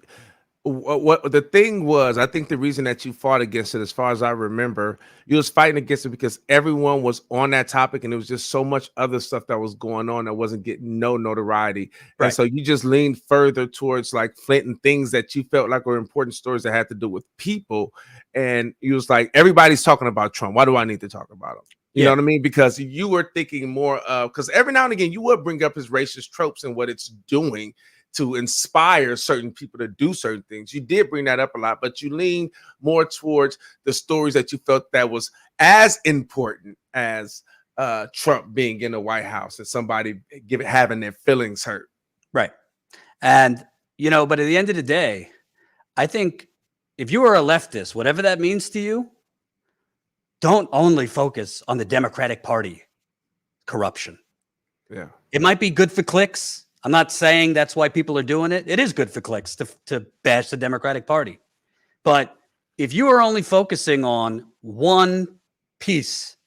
what the thing was. I think the reason that you fought against it, as far as I remember, you was fighting against it because everyone was on that topic, and there was just so much other stuff that was going on that wasn't getting no notoriety. Right. And so you just leaned further towards like Flint and things that you felt like were important stories that had to do with people. And you was like, everybody's talking about Trump. Why do I need to talk about him? You know what I mean? Because you were thinking more of, because every now and again you would bring up his racist tropes and what it's doing to inspire certain people to do certain things. You did bring that up a lot, but you lean more towards the stories that you felt that was as important as Trump being in the White House and somebody having their feelings hurt. Right. And, but at the end of the day, I think if you are a leftist, whatever that means to you, don't only focus on the Democratic Party corruption. Yeah. It might be good for clicks. I'm not saying that's why people are doing it. It is good for clicks to bash the Democratic Party. But if you are only focusing on one piece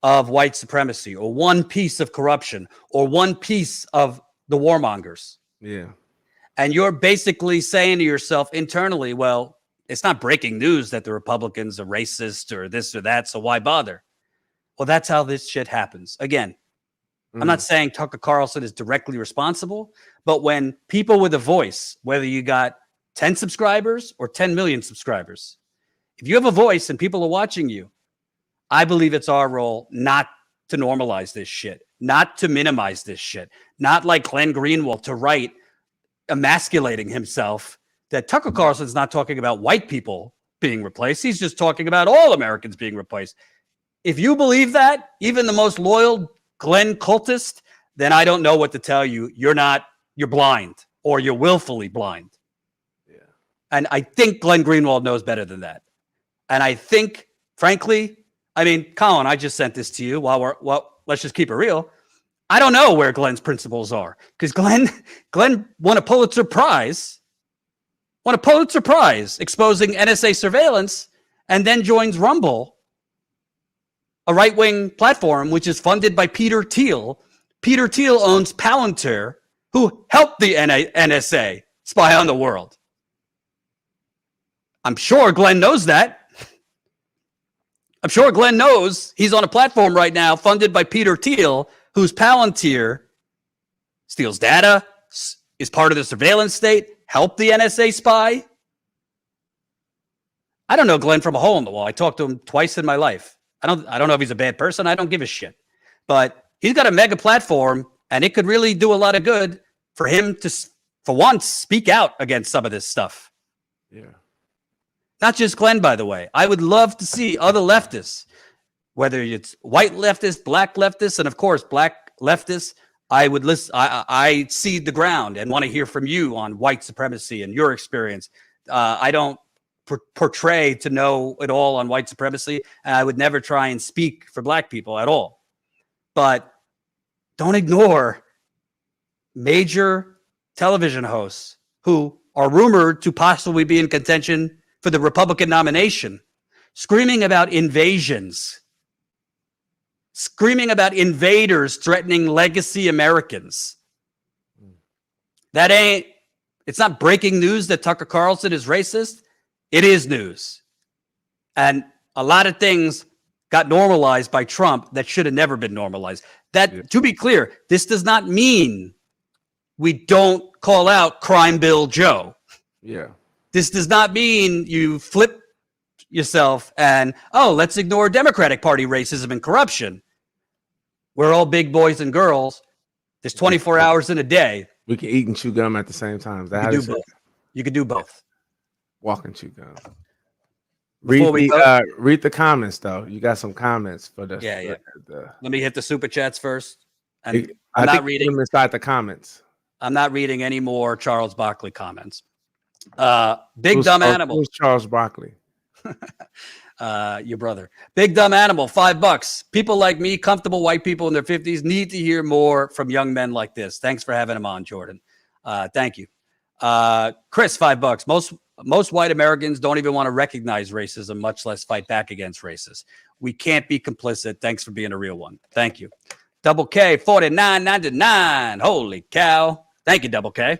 of white supremacy or one piece of corruption or one piece of the warmongers, and you're basically saying to yourself internally, well, it's not breaking news that the Republicans are racist or this or that, so why bother? Well, that's how this shit happens. Again, I'm not saying Tucker Carlson is directly responsible, but when people with a voice, whether you got 10 subscribers or 10 million subscribers, if you have a voice and people are watching you, I believe it's our role not to normalize this shit, not to minimize this shit, not like Glenn Greenwald to write emasculating himself that Tucker Carlson's not talking about white people being replaced. He's just talking about all Americans being replaced. If you believe that, even the most loyal Glenn cultist, then I don't know what to tell you. You're blind or you're willfully blind. Yeah. And I think Glenn Greenwald knows better than that. And I think, frankly, I mean, Colin, I just sent this to you let's just keep it real. I don't know where Glenn's principles are because Glenn won a Pulitzer Prize exposing NSA surveillance and then joins Rumble, a right-wing platform which is funded by Peter Thiel. Peter Thiel owns Palantir, who helped the NSA spy on the world. I'm sure Glenn knows that. I'm sure Glenn knows he's on a platform right now funded by Peter Thiel, whose Palantir steals data, is part of the surveillance state, helped the NSA spy. I don't know Glenn from a hole in the wall. I talked to him twice in my life. I don't know if he's a bad person. I don't give a shit. But he's got a mega platform, and it could really do a lot of good for him to, for once, speak out against some of this stuff. Yeah. Not just Glenn, by the way. I would love to see other leftists, whether it's white leftists, black leftists, and of course, black leftists. I would listen. I seed the ground and want to hear from you on white supremacy and your experience. I don't portray to know it all on white supremacy, and I would never try and speak for black people at all. But don't ignore major television hosts who are rumored to possibly be in contention for the Republican nomination, screaming about invasions, screaming about invaders threatening legacy Americans. It's not breaking news that Tucker Carlson is racist. It is news. And a lot of things got normalized by Trump that should have never been normalized. To be clear, this does not mean we don't call out Crime Bill Joe. Yeah. This does not mean you flip yourself and, let's ignore Democratic Party racism and corruption. We're all big boys and girls. There's 24 hours in a day. We can eat and chew gum at the same time. You can do both. Walk and chew gum. Before Read the comments, though. You got some comments for this. Yeah. Let me hit the super chats first. And I'm not reading inside the comments. I'm not reading any more Charles Barkley comments. Dumb Animal. Who's Charles Barkley? Your brother. Big Dumb Animal, $5. People like me, comfortable white people in their 50s, need to hear more from young men like this. Thanks for having him on, Jordan. Thank you. Chris, $5. Most white Americans don't even want to recognize racism, much less fight back against racists. We can't be complicit. Thanks for being a real one. Thank you. Double K, $49.99. Holy cow. Thank you, Double K.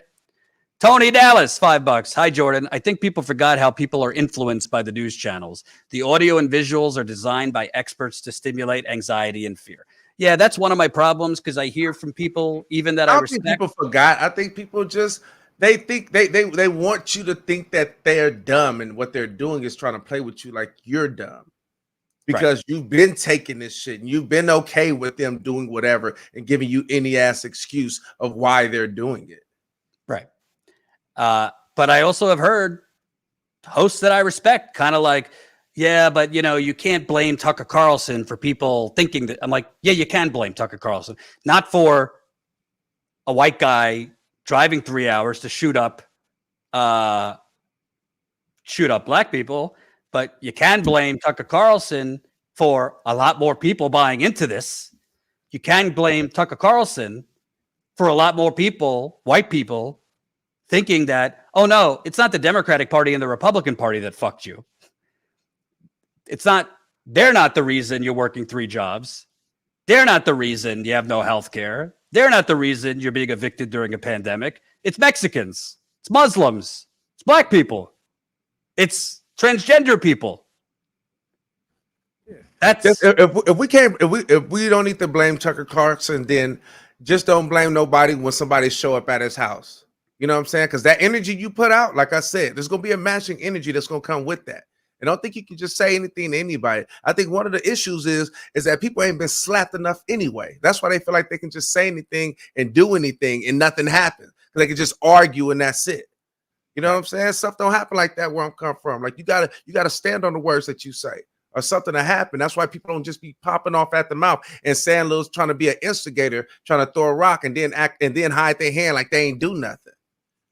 Tony Dallas, $5. Hi, Jordan. I think people forgot how people are influenced by the news channels. The audio and visuals are designed by experts to stimulate anxiety and fear. Yeah, that's one of my problems because I hear from people even that I respect. Think people forgot. I think people just they think they want you to think that they're dumb and what they're doing is trying to play with you like you're dumb. Because you've been taking this shit and you've been okay with them doing whatever and giving you any ass excuse of why they're doing it. Right. But I also have heard hosts that I respect kind of like, yeah, but you can't blame Tucker Carlson for people thinking that. I'm like, yeah, you can blame Tucker Carlson, not for a white guy driving 3 hours to shoot up black people, but you can blame Tucker Carlson for a lot more people buying into this. You can blame Tucker Carlson for a lot more people, white people, thinking that, oh no, it's not the Democratic Party and the Republican Party that fucked you. They're not the reason you're working 3 jobs. They're not the reason you have no health care. They're not the reason you're being evicted during a pandemic. It's Mexicans. It's Muslims. It's black people. It's transgender people. That's if we don't need to blame Tucker Carlson, then just don't blame nobody when somebody show up at his house. You know what I'm saying? Because that energy you put out, like I said, there's going to be a matching energy that's going to come with that. And I don't think you can just say anything to anybody. I think one of the issues is that people ain't been slapped enough anyway. That's why they feel like they can just say anything and do anything and nothing happens. They can just argue and that's it. You know what I'm saying? Stuff don't happen like that where I'm come from. Like you gotta stand on the words that you say or something to happen. That's why people don't just be popping off at the mouth and saying little, trying to be an instigator, trying to throw a rock and then hide their hand like they ain't do nothing.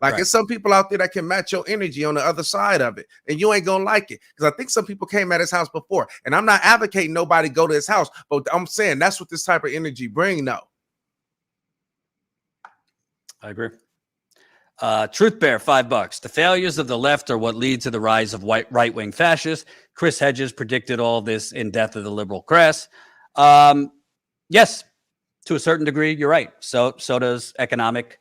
Like Right. it's some people out there that can match your energy on the other side of it, and you ain't gonna like it. Because I think some people came at his house before, and I'm not advocating nobody go to his house, but I'm saying that's what this type of energy bring though. I agree. Truth Bear, $5. The failures of the left are what lead to the rise of right-wing fascists. Chris Hedges predicted all this in Death of the Liberal Press. Yes, to a certain degree, you're right. So does economic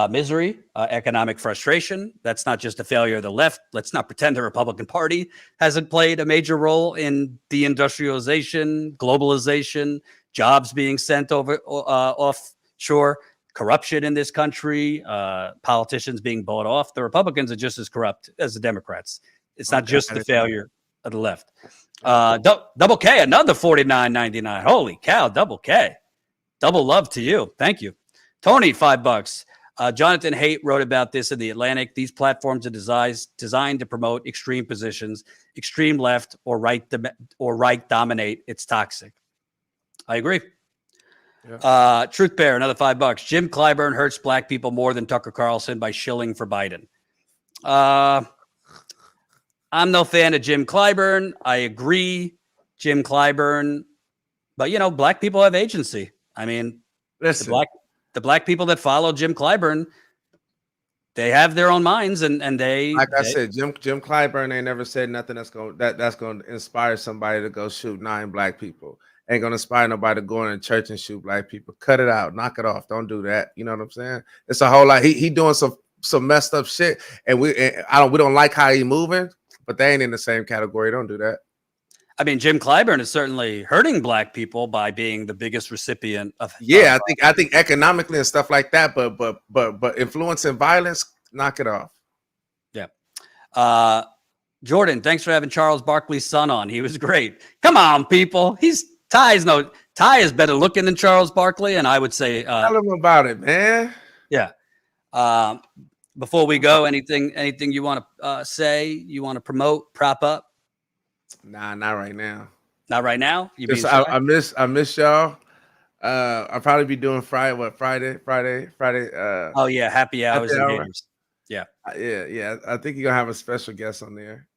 misery, economic frustration. That's not just a failure of the left. Let's not pretend the Republican Party hasn't played a major role in deindustrialization, globalization, jobs being sent over offshore, corruption in this country, politicians being bought off. The Republicans are just as corrupt as the Democrats. It's not just the failure of the left. Double K, another $49.99. Holy cow, Double K. Double love to you. Thank you. Tony, $5. Jonathan Haidt wrote about this in The Atlantic. These platforms are designed to promote extreme positions. Extreme left or right dominate. It's toxic. I agree. Yeah. Truth Bear, another $5. Jim Clyburn hurts black people more than Tucker Carlson by shilling for Biden. I'm no fan of Jim Clyburn. I agree, Jim Clyburn. But, you know, black people have agency. I mean, listen, the black people that follow Jim Clyburn, they have their own minds, and they, like I said, Jim Clyburn ain't never said nothing that's gonna inspire somebody to go shoot 9 black people. Ain't gonna inspire nobody to go in a church and shoot black people. Cut it out, knock it off. Don't do that. You know what I'm saying? It's a whole lot. He doing some messed up shit, and we don't like how he moving, but they ain't in the same category. Don't do that. I mean, Jim Clyburn is certainly hurting black people by being the biggest recipient of. Yeah, I think economically and stuff like that, but influencing violence, knock it off. Yeah. Jordan, thanks for having Charles Barkley's son on. He was great. Come on, people. Ty is better looking than Charles Barkley, and I would say tell him about it, man. Yeah. Before we go, anything you want to say? You want to promote, prop up? Nah, not right now. Not right now. I miss y'all. I'll probably be doing Friday. Oh yeah, happy hours and haters. Yeah. Yeah. I think you're gonna have a special guest on there.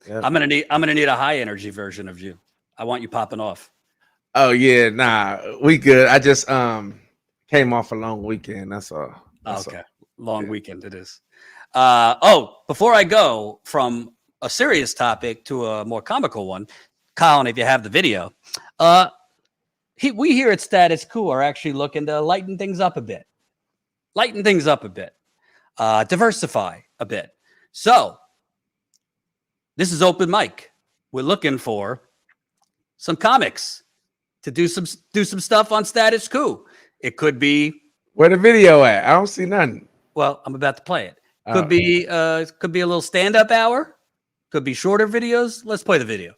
Yeah. I'm gonna need a high energy version of you. I want you popping off. Oh yeah, nah, we good. I just came off a long weekend. That's all. Okay, long weekend it is. Before I go from a serious topic to a more comical one, Colin, if you have the video, we here at Status Coup are actually looking to lighten things up a bit, diversify a bit. So this is open mic. We're looking for some comics to do some stuff on Status Coup. It could be where the video at? I don't see nothing. Well, I'm about to play it. Could be a little stand-up hour. Could be shorter videos. Let's play the video.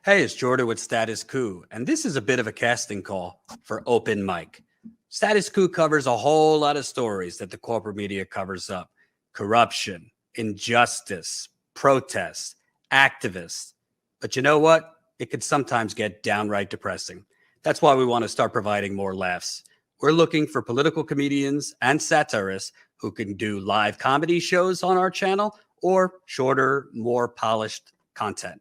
Hey, it's Jordan with Status Coup, and this is a bit of a casting call for open mic. Status Coup covers a whole lot of stories that the corporate media covers up: corruption, injustice, protests, activists. But you know what? It could sometimes get downright depressing. That's why we want to start providing more laughs. We're looking for political comedians and satirists who can do live comedy shows on our channel or shorter, more polished content.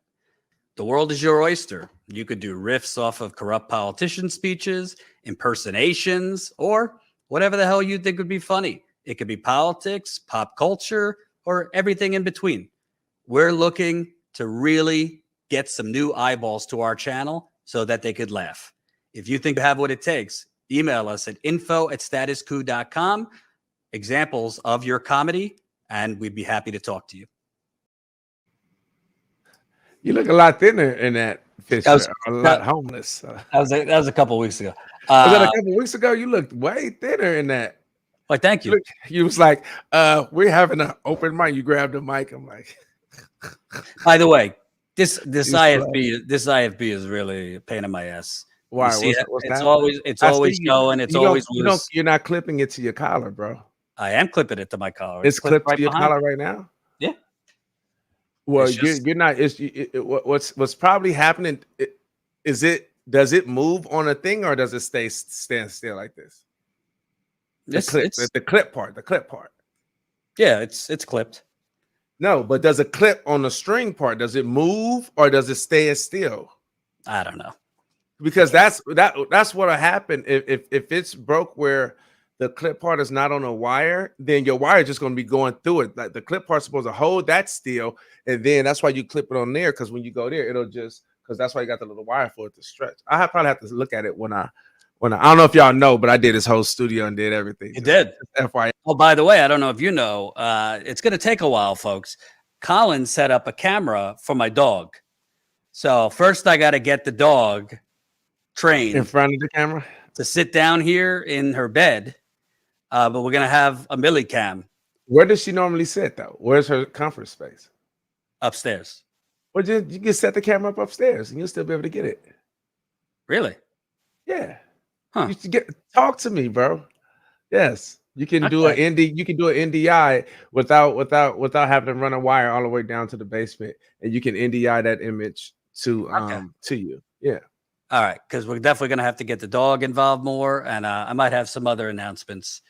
The world is your oyster. You could do riffs off of corrupt politician speeches, impersonations, or whatever the hell you think would be funny. It could be politics, pop culture, or everything in between. We're looking to really get some new eyeballs to our channel so that they could laugh. If you think you have what it takes, email us at info@statuscoup.com, examples of your comedy, and we'd be happy to talk to you. You look a lot thinner in that picture. A lot homeless. That was a couple of weeks ago. Was that a couple of weeks ago? You looked way thinner in that. Well, thank you. You was like, we're having an open mic. You grabbed the mic. I'm like. By the way, this IFB is really a pain in my ass. Why? It's always going. It's always loose. You're not clipping it to your collar, bro. I am clipping it to my collar. It's clipped to your collar right now. Yeah. Well, you're not. What's probably happening? Does it move on a thing or does it stand still like this? The clip part. Yeah, it's clipped. No, but does it clip on the string part? Does it move or does it stay still? I don't know. Because that's what'll happen if it's broke where the clip part is not on a wire, then your wire is just going to be going through it. Like the clip part's supposed to hold that still, and then that's why you clip it on there, because when you go there, it'll just, because that's why you got the little wire for it to stretch. Probably have to look at it when I don't know if y'all know, but I did this whole studio and did everything. You did. FYI. Oh, by the way, I don't know if you know, it's going to take a while, folks. Colin set up a camera for my dog. So first I got to get the dog trained in front of the camera to sit down here in her bed. But we're going to have a Millie cam. Where does she normally sit, though? Where's her comfort space? Upstairs. Well, you can set the camera up upstairs and you'll still be able to get it. Really? Yeah. Huh. You should talk to me, bro. Yes. You can do an NDI without having to run a wire all the way down to the basement, and you can NDI that image to you. Yeah. All right, because we're definitely going to have to get the dog involved more, and I might have some other announcements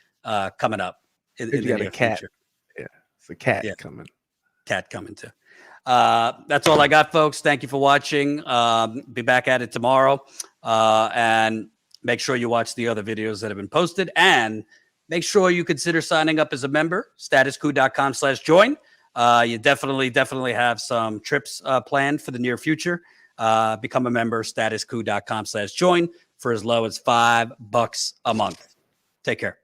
coming up in the near future. Yeah, it's a cat coming. Cat coming too. That's all I got, folks. Thank you for watching. Be back at it tomorrow, and make sure you watch the other videos that have been posted, and make sure you consider signing up as a member. StatusCoup.com/join. You definitely have some trips planned for the near future. Become a member, StatusCoup.com/join for as low as $5 a month. Take care.